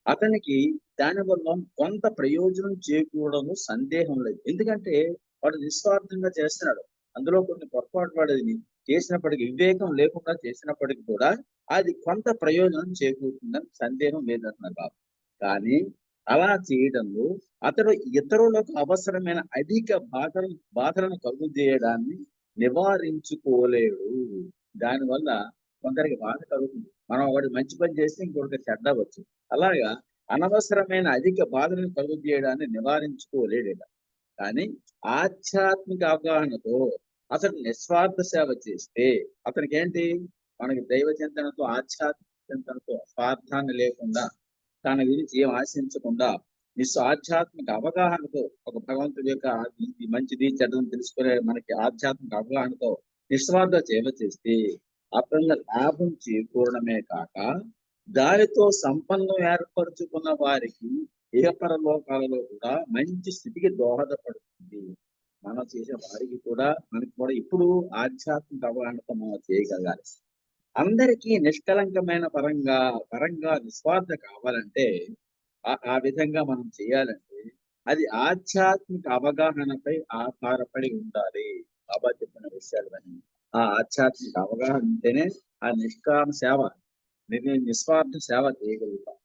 అతనికి దానివల్ల కొంత ప్రయోజనం చేకూరడం సందేహం లేదు. ఎందుకంటే వాడు నిస్వార్థంగా చేస్తున్నాడు. అందులో కొన్ని పొరపాటు వాడిని చేసినప్పటికీ, వివేకం లేకుండా చేసినప్పటికీ కూడా అది కొంత ప్రయోజనం చేకూరుతుందని సందేహం లేదంటున్నారు బాబు. కానీ అలా చేయడంలో అతడు ఇతరులకు అవసరమైన అధిక బాధలను కలుగు చేయడాన్ని నివారించుకోలేడు. దానివల్ల కొందరికి బాధ కలుగుతుంది. మనం ఒకటి మంచి పని చేస్తే ఇంకొకటి చెడ్డవచ్చు. అలాగా అనవసరమైన అధిక బాధలను కలుగు చేయడాన్ని నివారించుకోలేడు. కానీ ఆధ్యాత్మిక అవగాహనతో అతడు నిస్వార్థ సేవ చేస్తే అతనికి ఏంటి, మనకి దైవ చింతనతో ఆధ్యాత్మిక చింతనతో స్వార్థాన్ని లేకుండా తన గురించి ఏం ఆశించకుండా ఆధ్యాత్మిక అవగాహనతో ఒక భగవంతుడి యొక్క మంచిది చెడ్డని తెలుసుకునే మనకి ఆధ్యాత్మిక అవగాహనతో నిస్వార్థ సేవ చేస్తే అతను లాభం చేకూరడమే కాక దానితో సంపన్నం ఏర్పరచుకున్న వారికి ఏపరలోకాలలో కూడా మంచి స్థితికి దోహదపడుతుంది. మనం చేసే వారికి కూడా మనకి కూడా ఇప్పుడు ఆధ్యాత్మిక అవగాహనతో మనం చేయగలగాలి. అందరికీ నిష్కలంకమైన పరంగా నిస్వార్థ కావాలంటే ఆ విధంగా మనం చేయాలంటే అది ఆధ్యాత్మిక అవగాహనపై ఆధారపడి ఉండాలి. బాబా చెప్పిన విషయాలు ఆ ఆధ్యాత్మిక అవగాహన ఉంటేనే ఆ నిష్కామ సేవ, నిస్వార్థ సేవ చేయగలుగుతాం.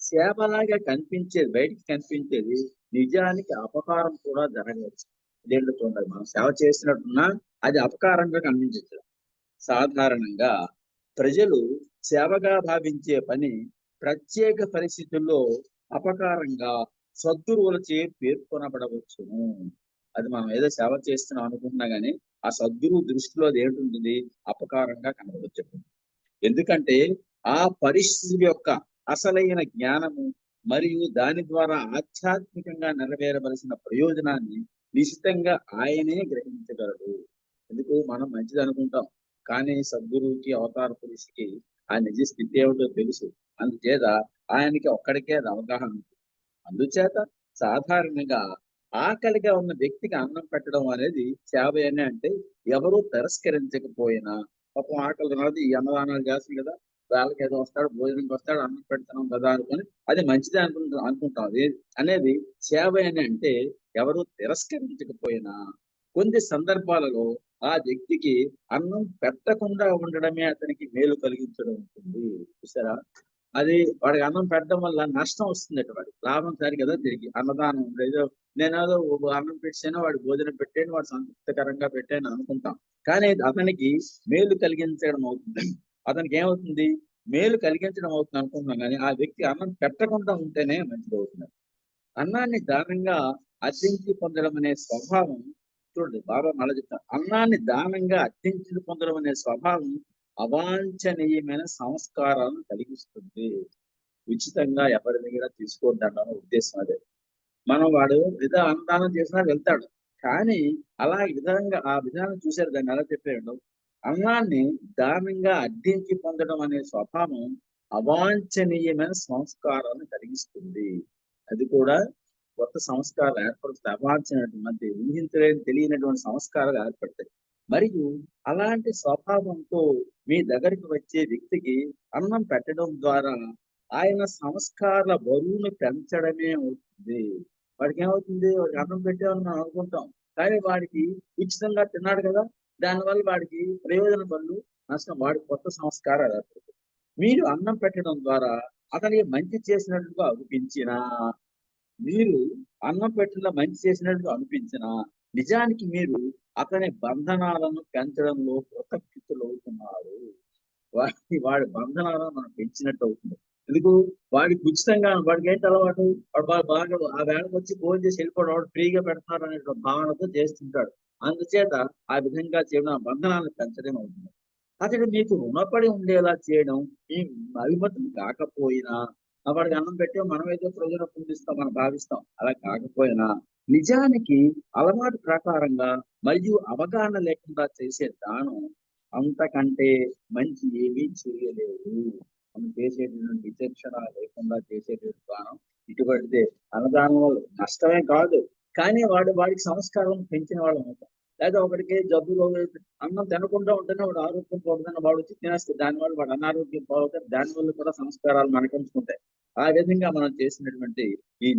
సేవలాగా కనిపించేది, బయటికి కనిపించేది నిజానికి అపకారం కూడా జరగవచ్చు. ఇదేంటో చూడాలి, మనం సేవ చేసినట్టున్నా అది అపకారంగా కనిపించచ్చు. సాధారణంగా ప్రజలు సేవగా భావించే పని ప్రత్యేక పరిస్థితుల్లో అపకారంగా సద్గురువులచే పేర్కొనబడవచ్చును. అది మనం ఏదో సేవ చేస్తున్నాం అనుకుంటున్నా గానీ ఆ సద్గురువు దృష్టిలో అది ఏంటుంటుంది, అపకారంగా కనబడవచ్చు. ఎందుకంటే ఆ పరిస్థితి యొక్క అసలైన జ్ఞానము మరియు దాని ద్వారా ఆధ్యాత్మికంగా నెరవేరవలసిన ప్రయోజనాన్ని నిశ్చితంగా ఆయనే గ్రహించగలడు. ఎందుకు మనం మంచిది అనుకుంటాం, కానీ సద్గురువుకి అవతార పురుషుకి ఆ నిజ స్థితి ఏమిటో తెలుసు. అందుచేత ఆయనకి ఒక్కడికే అవగాహన ఉంటుంది. అందుచేత సాధారణంగా ఆకలిగా ఉన్న వ్యక్తికి అన్నం పెట్టడం అనేది సేవ అంటే ఎవరూ తిరస్కరించకపోయినా, పాపం ఆకలి రాదు, ఈ అన్నదానాలు చేస్తుంది కదా, వాళ్ళకి ఏదో వస్తాడు, భోజనంకి వస్తాడు, అన్నం పెడతాం కదా అనుకుని అది మంచిదే అనుకుంటాం. అనేది సేవ అని అంటే ఎవరు తిరస్కరించకపోయినా కొన్ని సందర్భాలలో ఆ వ్యక్తికి అన్నం పెట్టకుండా ఉండడమే అతనికి మేలు కలిగించడం ఉంటుంది. చూసారా, అది వాడికి అన్నం పెట్టడం వల్ల నష్టం వస్తుంది. వాడికి లాభం సరి కదా, తిరిగి అన్నదానం ఏదో నేనేదో అన్నం పెట్టాను, వాడు భోజనం పెట్టాను, వాడు సంతృప్తికరంగా పెట్టాను అనుకుంటాం. కానీ అతనికి మేలు కలిగించడం అవుతుంది. అతనికి ఏమవుతుంది, మేలు కలిగించడం అవుతుంది అనుకుంటున్నాం. కానీ ఆ వ్యక్తి అన్నం పెట్టకుండా ఉంటేనే మంచిది అవుతుంది. అన్నాన్ని దానంగా అర్జించి పొందడం అనే స్వభావం, చూడండి బాబా మళ్ళీ చెప్తాను, అన్నాన్ని దానంగా అర్జించి పొందడం అనే స్వభావం అవాంఛనీయమైన సంస్కారాలను కలిగిస్తుంది. ఉచితంగా ఎవరి దగ్గర తీసుకోవద్దన్న ఉద్దేశం అదే. మనం వాడు అన్నదానం చేసినా వెళ్తాడు, కానీ అలా ఆ విధానం చూశారు. దాన్ని ఎలా చెప్పాడు, అన్నాన్ని దానంగా అర్థించి పొందడం అనే స్వభావం అవాంఛనీయమైన సంస్కారాన్ని కలిగిస్తుంది. అది కూడా కొత్త సంస్కారాలు ఏర్పడుతుంది. అవాంఛనటువంటి తెలియనటువంటి సంస్కారాలు ఏర్పడతాయి. మరియు అలాంటి స్వభావంతో మీ దగ్గరికి వచ్చే వ్యక్తికి అన్నం పెట్టడం ద్వారా ఆయన సంస్కారాల బరువును పెంచడమే అవుతుంది. వాడికి ఏమవుతుంది, వాడికి అన్నం పెట్టామని మనం అనుకుంటాం, కానీ వాడికి ఉచితంగా తిన్నాడు కదా, దానివల్ల వాడికి ప్రయోజనం బదులు నష్టం. వాడికి కొత్త సంస్కారాలు ఏర్పడుతుంది. మీరు అన్నం పెట్టడం ద్వారా అతనికి మంచి చేసినట్టుగా అనిపించినా, మీరు అన్నం పెట్టడంలో మంచి చేసినట్టుగా అనిపించినా, నిజానికి మీరు అతని బంధనాలను పెంచడంలో కృతజ్ఞతలు అవుతున్నారు. వాడి బంధనాలను మనం పెంచినట్టు అవుతుంది. ఎందుకు, వాడికి ఉచితంగా, వాడికి ఏంటి అలవాటు, వాడు బాగా ఆ వేళకు వచ్చి భోజనం చేసి వెళ్ళిపోవడం, వాడు ఫ్రీగా పెడతారు అనే భావనతో చేస్తుంటాడు. అందుచేత ఆ విధంగా చేయడం బంధనాలను పెంచడం అవుతుంది. అతడు మీకు రుణపడి ఉండేలా చేయడం ఈ అభిమతం కాకపోయినా, వాడికి అన్నం పెట్టే మనం ఏదో ప్రయోజనం పొందిస్తాం మనం భావిస్తాం. అలా కాకపోయినా నిజానికి అలవాటు ప్రకారంగా మరియు అవగాహన లేకుండా చేసే దానం అంతకంటే మంచి ఏమీ చేయలేదు. మనం చేసేటువంటి విచక్షణ లేకుండా చేసేటువంటి దానం ఇటువంటిదే. అన్నదానం వల్ల నష్టమే కాదు, కానీ వాడికి సంస్కారం పెంచిన వాళ్ళం అవుతాం. లేదా ఒకటికి జబ్బులో అన్నం తినకుండా ఉంటేనే వాడు ఆరోగ్యం పోతుందని వాడు వచ్చి తినేస్తే దానివల్ల వాడు అనారోగ్యం పోతాడు. దానివల్ల కూడా సంస్కారాలు మనకంచుకుంటాయి. ఆ విధంగా మనం చేసినటువంటి ఈ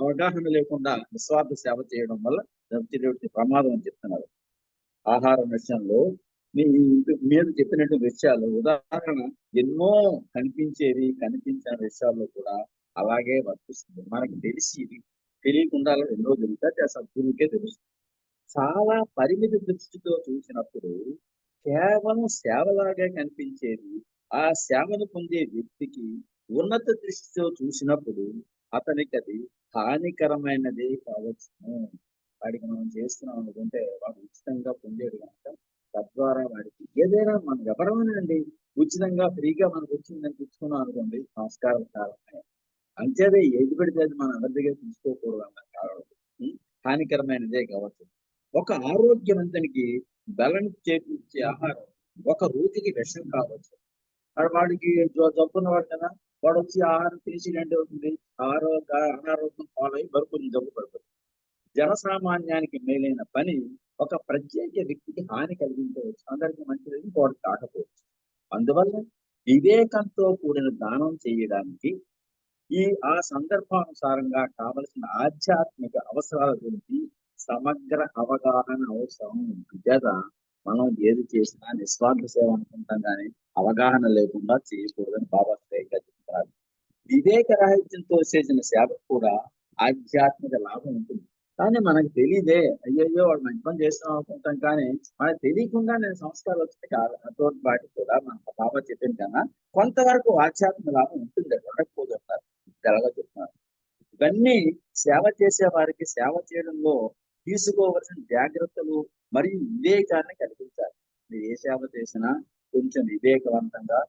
అవగాహన లేకుండా నిస్వార్థ సేవ చేయడం వల్ల వచ్చేటువంటి ప్రమాదం అని చెప్తున్నారు. ఆహారం విషయంలో మీరు చెప్పినట్టు విషయాలు ఉదాహరణ ఎన్నో కనిపించిన విషయాల్లో కూడా అలాగే వర్తిస్తుంది. మనకి తెలియకుండా ఎన్నో జరుగుతాయి, సద్గురుకే తెలుస్తుంది. చాలా పరిమితి దృష్టితో చూసినప్పుడు కేవలం సేవలాగే కనిపించేది ఆ సేవను పొందే వ్యక్తికి ఉన్నత దృష్టితో చూసినప్పుడు అతనికి అది హానికరమైనదే కావచ్చును. వాడికి మనం చేస్తున్నాం అనుకుంటే వాడు ఉచితంగా పొందేది కనుక తద్వారా వాడికి ఏదైనా మనం ఎవరమేనండి ఉచితంగా ఫ్రీగా మనకు వచ్చిందని తెచ్చుకున్నాం అనుకోండి, సంస్కారం కారణమే. అంతేదే ఏది పెడితే అది మనం ఎవరి దగ్గర తీసుకోకూడదు అన్న కారణం హానికరమైనదే కావచ్చు. ఒక ఆరోగ్యవంతునికి బలం చేకూర్చే ఆహారం ఒక రోజుకి విషం కావచ్చు. వాడికి జబ్బున్నవాడు కదా, వాడు వచ్చి ఆహారం తీసి ఏంటి అవుతుంది, అనారోగ్యం పాలై కొంచెం జబ్బు పడుతుంది. జనసామాన్యానికి మేలైన పని ఒక ప్రత్యేక వ్యక్తికి హాని కలిగించవచ్చు, అందరికీ మంచిది వాడు కాకపోవచ్చు. అందువల్ల వివేకంతో కూడిన దానం చేయడానికి ఆ సందర్భానుసారంగా కావలసిన ఆధ్యాత్మిక అవసరాల గురించి సమగ్ర అవగాహన అవసరం. కదా మనం ఏది చేసినా నిస్వార్థ సేవ అనుకుంటాం, కానీ అవగాహన లేకుండా చేయకూడదని బాబా శ్రేయంగా చెప్తారు. వివేక రాహిత్యంతో చేసిన సేవకు కూడా ఆధ్యాత్మిక లాభం ఉంటుంది. కానీ మనకు తెలియదే, అయ్యో వాడు మంచి పని చేస్తున్నాం అనుకుంటాం, కానీ మనకు తెలియకుండా నేను సంస్కారాలు వచ్చాయి కాదు. అటువంటి వాటికి కూడా మన బాబా చెప్పిన కన్నా కొంతవరకు ఆధ్యాత్మిక లాభం ఉంటుంది, ఉండకపోతుంటారు. తెలగా చెప్తున్నారు. ఇవన్నీ సేవ చేసే వారికి సేవ చేయడంలో తీసుకోవలసిన జాగ్రత్తలు మరియు వివేకాన్ని కల్పించాలి. మీరు ఏ సేవ చేసినా కొంచెం వివేకవంతంగా,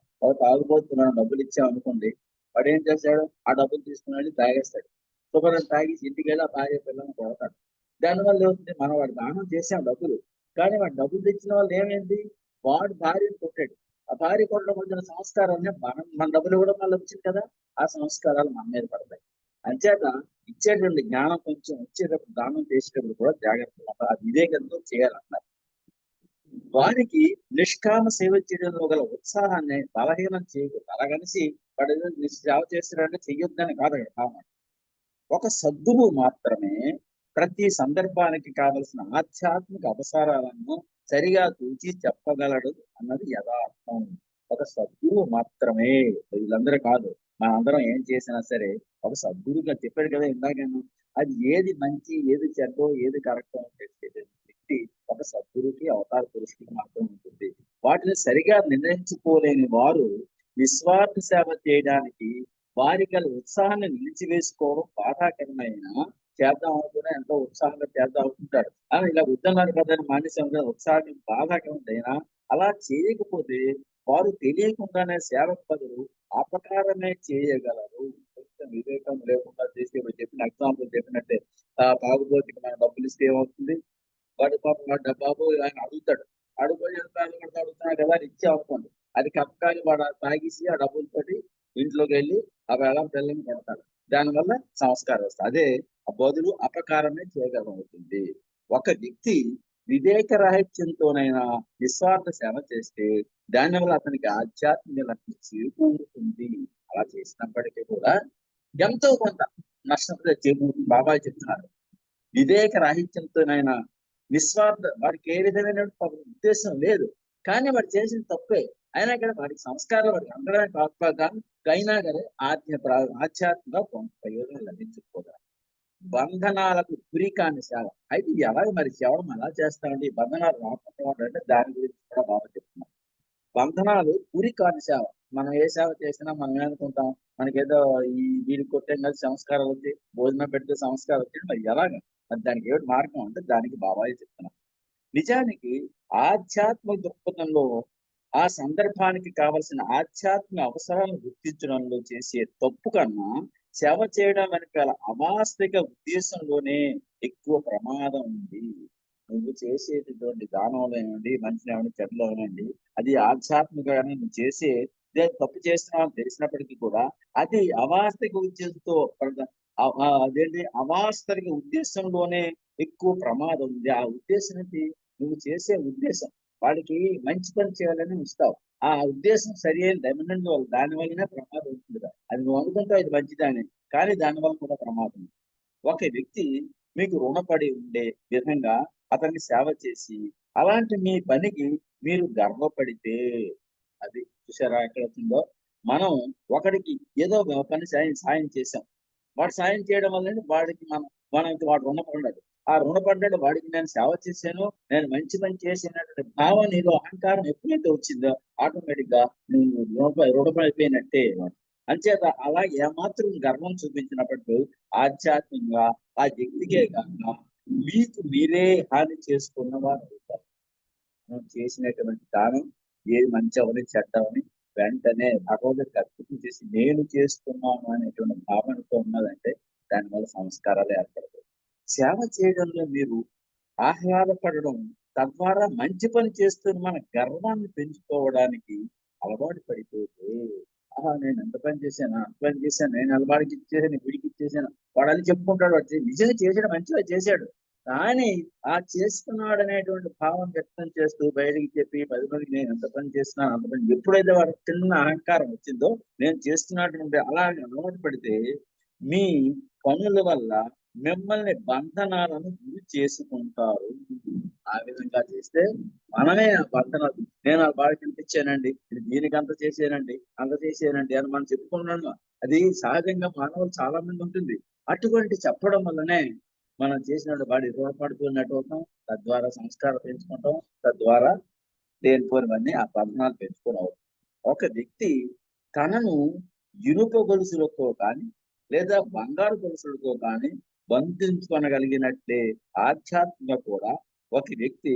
తాగుబోతున్నాడు డబ్బులు ఇచ్చామనుకోండి, వాడు ఏం చేస్తాడు, ఆ డబ్బులు తీసుకుని తాగేస్తాడు. శుభ్రం తాగేసి ఇంటికి వెళ్ళి ఆ తాగే పిల్లలను కొడతాడు. దానివల్ల ఏమవుతుంది, మనం వాడు దానం చేసాం డబ్బులు, కానీ వాడు డబ్బులు తెచ్చిన వాళ్ళు ఏమైంది, వాడు భార్యను కొట్టాడు. ఆ భార్య కొట్టడం వచ్చిన సంస్కారాన్ని మన డబ్బులు కూడా మళ్ళీ వచ్చింది కదా, ఆ సంస్కారాలు మన మీద పడతాయి. అంచేత ఇచ్చేటువంటి జ్ఞానం కొంచెం వచ్చేటప్పుడు దానం చేసేటప్పుడు కూడా జాగ్రత్తగా అది వివేకంతో చేయాలన్నారు. వారికి నిష్కామ సేవ చేయడంలో గల ఉత్సాహాన్ని బలహీనం చేయకూడదు. అలాగనిసి వాడు ఏదో సేవ చేస్తాడంటే చెయ్యొద్దని కాదు అక్కడ కారణం. ఒక సద్గురు మాత్రమే ప్రతి సందర్భానికి కావలసిన ఆధ్యాత్మిక అవసరాలను సరిగా తూచి చెప్పగలడు అన్నది యథార్థం. ఒక సద్గురు మాత్రమే, వీళ్ళందరూ కాదు. మనందరం ఏం చేసినా సరే ఒక సద్గురుగా చెప్పాడు కదా ఇందాకను, అది ఏది మంచి ఏది చెడ్డో ఏది కరెక్టో అని చెప్పేది వ్యక్తి ఒక సద్గురుకి అవతార పురుషుడికి మాత్రం ఉంటుంది. వాటిని సరిగా నిర్ణయించుకోలేని వారు నిస్వార్థ సేవ చేయడానికి వారి గల ఉత్సాహాన్ని నిలిచివేసుకోవడం బాధాకరమైన, చేద్దాం అనుకునే ఎంతో ఉత్సాహంగా చేద్దాం అనుకుంటారు. కానీ ఇలా వద్దన్నారు కదా అని మానేసాం కదా, ఉత్సాహం బాధాకరమైనా అలా చేయకపోతే వారు తెలియకుండానే సేవకు బదులు అపకారమే చేయగలరు. కొంచెం వివేకం లేకుండా చేసి ఇప్పుడు చెప్పిన ఎగ్జాంపుల్ చెప్పినట్టే, తాగుబోతుకి మనం డబ్బులు ఇస్తే ఏమవుతుంది, వాడు పాపం వాడు బాబు ఆయన అడుగుతాడు, అడుగుపోయి అడుగుతున్నాడు కదా అని ఇచ్చే అనుకోండి, అది కప్పకాలి వాడు తాగేసి ఆ డబ్బులతోటి ఇంట్లోకి వెళ్ళి ఆ వేళ పిల్లల్ని కొడతాడు. దానివల్ల సంస్కారం వస్తుంది. అదే బదులు అపకారమే చేయగలమవుతుంది. ఒక వ్యక్తి వివేక రాహిత్యంతోనైనా నిస్వార్థ సేవ చేస్తే దానివల్ల అతనికి ఆధ్యాత్మిక లక్ష్యం చేకూరుతుంది. అలా చేసినప్పటికీ కూడా ఎంతో కొంత నష్టం చేకూరుతుంది. బాబాయ్ చెప్తున్నారు, వివేక రాహిత్యంతోనైనా నిస్వార్థ, వాడికి ఏ విధమైన ఉద్దేశం లేదు, కానీ వాడు చేసిన తప్పే అయినా కానీ వాడికి సంస్కారం వాడికి అందడానికి కాకపోగా అయినా కానీ ఆధ్యాత్మిక కొంత ప్రయోజనం లభించకపోగా బంధనాలకు గురి కాని సేవ. అయితే ఎలా మరి సేవడం ఎలా చేస్తామండి, బంధనాలు రాకుండా అంటే దాని గురించి కూడా బాగా చెప్తున్నాం. బంధనాలు గురి కాని సేవ. మనం ఏ సేవ చేసినా మనం ఏమనుకుంటాం, మనకేదో ఈ వీడికి కొట్టే కలిసి సంస్కారం వచ్చి భోజనం పెడితే సంస్కారం వచ్చి, మరి ఎలాగా, మరి దానికి ఏమిటి మార్గం అంటే దానికి బాబాయ్ చెప్తున్నాం. నిజానికి ఆధ్యాత్మిక దృక్పథంలో ఆ సందర్భానికి కావలసిన ఆధ్యాత్మిక అవసరాలను గుర్తించడంలో చేసే తప్పు కన్నా సేవ చేయడం వెనకాల అవాస్తవిక ఉద్దేశంలోనే ఎక్కువ ప్రమాదం ఉంది. నువ్వు చేసేటటువంటి దానంలోనండి, మంచిలోనండి, చెడ్డలోనండి, అది ఆధ్యాత్మికంగానే నువ్వు చేసే తప్పు చేస్తున్నావు అని తెలిసినప్పటికీ కూడా అది అవాస్తవిక ఉద్దేశంతో అదేంటి అవాస్తవిక ఉద్దేశంలోనే ఎక్కువ ప్రమాదం ఉంది. ఆ ఉద్దేశం ఏంటి, నువ్వు చేసే ఉద్దేశం వాడికి మంచి పని చేయాలని ఇస్తావు, ఆ ఉద్దేశం సరి అయిన దైనందిన వల్ల దాని వల్లనే ప్రమాదం ఉంటుంది. అది నువ్వు అనుకుంటావు ఇది మంచిదాని, కానీ దానివల్ల కూడా ప్రమాదం. ఒక వ్యక్తి మీకు రుణపడి ఉండే విధంగా అతన్ని సేవ చేసి అలాంటి మీ పనికి మీరు గర్వపడితే, అది చూసారా ఎక్కడ వచ్చిందో, మనం ఒకడికి ఏదో పని సాయం చేశాం, వాడు సాయం చేయడం వల్ల వాడికి మనకి వాడు రుణపడ్డాడు. ఆ రుణపడ్డాడు వాడికి నేను సేవ చేశాను, నేను మంచి పని చేసినటువంటి భావన ఏదో అహంకారం ఎప్పుడైతే వచ్చిందో ఆటోమేటిక్ గా నువ్వు రుణపడిపోయినట్టే. అంచేత అలా ఏమాత్రం గర్వం చూపించినప్పుడు ఆధ్యాత్మికంగా ఆ వ్యక్తికే కాక మీకు మీరే హాని చేసుకున్న వారు అవుతారు. మనం చేసినటువంటి దానం ఏది మంచి అవని చెడ్డవని వెంటనే భగవంతుడికి అర్పితం చేసి నేను చేస్తున్నాను అనేటువంటి భావనతో ఉన్నదంటే దానివల్ల సంస్కారాలు ఏర్పడతాయి. సేవ చేయడంలో మీరు ఆహ్లాదపడడం, తద్వారా మంచి పని చేస్తున్న మన గర్వాన్ని పెంచుకోవడానికి అలవాటు పడిపోతే, నేను ఎంత పని చేశాను, అంత పని చేశాను, నేను అలవాడికి ఇచ్చేసాను, వీడికి ఇచ్చేసాను, వాడు అని చెప్పుకుంటాడు. వాడు నిజంగా చేసాడు, మంచిగా చేశాడు, కానీ ఆ చేస్తున్నాడు అనేటువంటి భావం వ్యక్తం చేస్తూ బయటికి చెప్పి 10 మందికి నేను ఎంత పని చేస్తున్నాను అంత పని, ఎప్పుడైతే వాడికి చిన్న అహంకారం వచ్చిందో నేను చేస్తున్నటువంటి అలాగే అలవాటు పడితే మీ పనుల వల్ల మిమ్మల్ని బంధనాలను గురి చేసుకుంటారు. ఆ విధంగా చేస్తే మనమే ఆ బంధనాలు, నేను ఆ బాడికి ఎంత ఇచ్చానండి, దీనికి అంత చేసానండి, అంత చేసానండి అని మనం చెప్పుకున్నాను. అది సహజంగా మానవులు చాలా మంది ఉంటుంది. అటువంటి చెప్పడం వల్లనే మనం చేసినట్టు వాడి రుణపడుతున్నట్టు అవుతాం, తద్వారా సంస్కారం పెంచుకుంటాం, తద్వారా లేనిపోనివన్నీ ఆ బంధనాలు పెంచుకోవడం. ఒక వ్యక్తి తనను ఇనుప గొలుసులతో కానీ లేదా బంగారు గొలుసులతో కానీ బంధించుకొనగలిగినట్లే ఆధ్యాత్మిక కూడా ఒక వ్యక్తి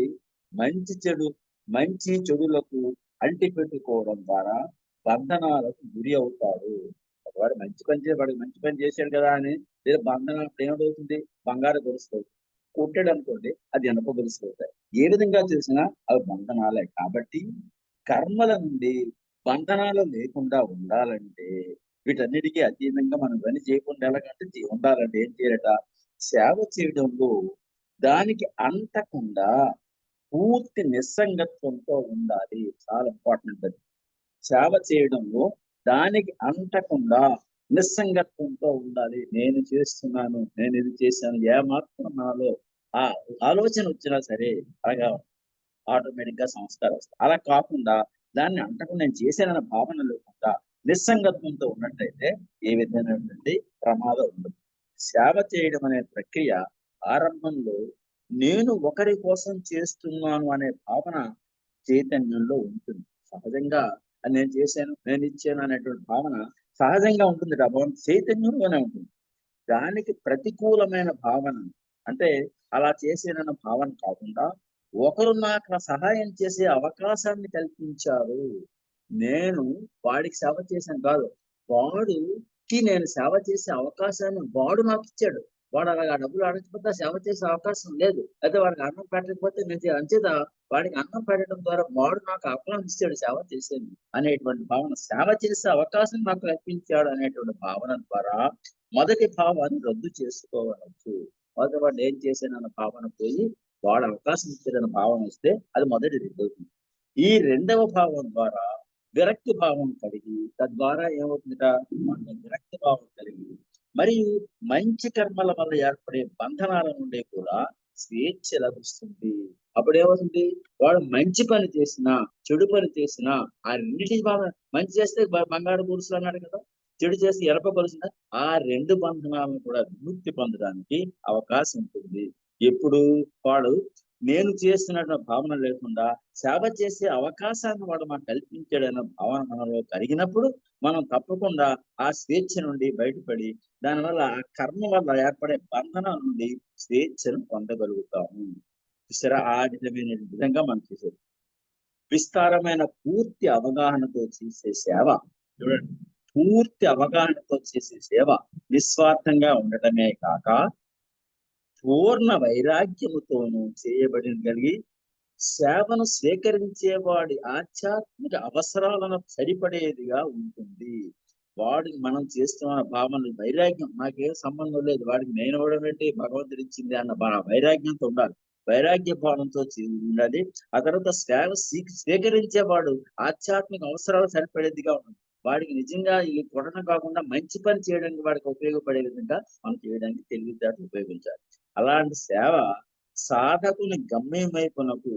మంచి చెడులకు అంటి పెట్టుకోవడం ద్వారా బంధనాలకు గురి అవుతాడు. వాడు మంచి పని చేశాడు కదా అని లేదా బంధనాలు ఏమవుతుంది, బంగారు గొలుసు కొట్టాడు అనుకోండి, అది ఇనుప గొలుసు అవుతాయి. ఏ విధంగా చేసినా అవి బంధనాలే. కాబట్టి కర్మల నుండి బంధనాలు లేకుండా ఉండాలంటే వీటన్నిటికీ అతీతంగా మనం పని చేయకుండా ఎలాగంటే ఉండాలంటే ఏం చేయాలట, సేవ చేయడంలో దానికి అంతకుండా పూర్తి నిస్సంగత్వంతో ఉండాలి. చాలా ఇంపార్టెంట్ అది. సేవ చేయడంలో దానికి అంటకుండా నిస్సంగత్వంతో ఉండాలి. నేను చేస్తున్నాను, నేను ఇది చేశాను, ఏమాత్రం నాలో ఆ ఆలోచన వచ్చినా సరే అలాగా ఆటోమేటిక్ గా సంస్కారం వస్తుంది. అలా కాకుండా దాన్ని అంటకుండా నేను చేశానన్న భావన లేకుండా నిస్సంగత్వంతో ఉన్నట్టయితే ఏ విధమైనటువంటి ప్రమాదం ఉండదు. సేవ చేయడం అనే ప్రక్రియ ఆరంభంలో నేను ఒకరి కోసం చేస్తున్నాను అనే భావన చైతన్యంలో ఉంటుంది. సహజంగా అది నేను చేశాను, నేను ఇచ్చాను అనేటువంటి భావన సహజంగా ఉంటుంది. ఆ భావన చైతన్యంలోనే ఉంటుంది. దానికి ప్రతికూలమైన భావన అంటే అలా చేసేనన్న భావన కాకుండా ఒకరు నాకు సహాయం చేసే అవకాశాన్ని కల్పించారు, నేను వాడికి సేవ చేశాను కాదు, వాడికి నేను సేవ చేసే అవకాశాన్ని వాడు నాకు ఇచ్చాడు. వాడు అలాగా డబ్బులు అడగకపోతే సేవ చేసే అవకాశం లేదు. అయితే వాడికి అన్నం పెట్టకపోతే నేను అంచేత వాడికి అన్నం పెట్టడం ద్వారా వాడు నాకు అవకాశం ఇచ్చాడు సేవ చేసేది అనేటువంటి భావన, సేవ చేసే అవకాశం నాకు కల్పించాడు అనేటువంటి భావన ద్వారా మొదటి భావాన్ని రద్దు చేసుకోవచ్చు. మొదటి వాడు ఏం చేశానన్న భావన పోయి వాడు అవకాశం ఇచ్చాడన్న భావన వస్తే అది మొదటి రెడ్డి అవుతుంది. ఈ రెండవ భావం ద్వారా విరక్తి భావం కలిగి తద్వారా ఏమవుతుందట, మన విరక్తి భావం కలిగి మరియు మంచి కర్మల వల్ల ఏర్పడే బంధనాల నుండి కూడా స్వేచ్ఛ లభిస్తుంది. అప్పుడు ఏమవుతుంది, వాడు మంచి పని చేసినా చెడు పని చేసినా ఆ రెండింటి భావన, మంచి చేస్తే బంగారు గొలుసులు అన్నాడు కదా, చెడు చేస్తే ఎరప గొలుసున ఆ రెండు బంధనాలను కూడా విముక్తి పొందడానికి అవకాశం ఉంటుంది. ఎప్పుడు వాడు నేను చేస్తున్న భావన లేకుండా సేవ చేసే అవకాశాన్ని వాడు మనకు కల్పించాడన్న భావన మనలో కలిగినప్పుడు మనం తప్పకుండా ఆ స్వేచ్ఛ నుండి బయటపడి దానివల్ల ఆ కర్మ వల్ల ఏర్పడే బంధనం నుండి స్వేచ్ఛను పొందగలుగుతాము. చూసారా, ఆ విధంగా మనం చేసేది విస్తారమైన పూర్తి అవగాహనతో చేసే సేవ. చూడండి, పూర్తి అవగాహనతో చేసే సేవ నిస్వార్థంగా ఉండటమే కాక పూర్ణ వైరాగ్యముతోనూ చేయబడినగలిగి సేవను స్వీకరించేవాడి ఆధ్యాత్మిక అవసరాలను సరిపడేదిగా ఉంటుంది. వాడికి మనం చేస్తున్న భావన వైరాగ్యం, నాకేం సంబంధం లేదు, వాడికి నేను ఇవ్వడం ఏంటి, భగవంతుడు ఇచ్చింది అన్న వైరాగ్యంతో ఉండాలి. వైరాగ్య భావంతో ఉండాలి. ఆ తర్వాత సేవ స్వీకరించేవాడు ఆధ్యాత్మిక అవసరాలు సరిపడేదిగా ఉంటుంది. వాడికి నిజంగా ఈ కొడన కాకుండా మంచి పని చేయడానికి వాడికి ఉపయోగపడే విధంగా మనం చేయడానికి తెలివితేటలు ఉపయోగించాలి. అలాంటి సేవ సాధకుని గమ్యం వైపునకు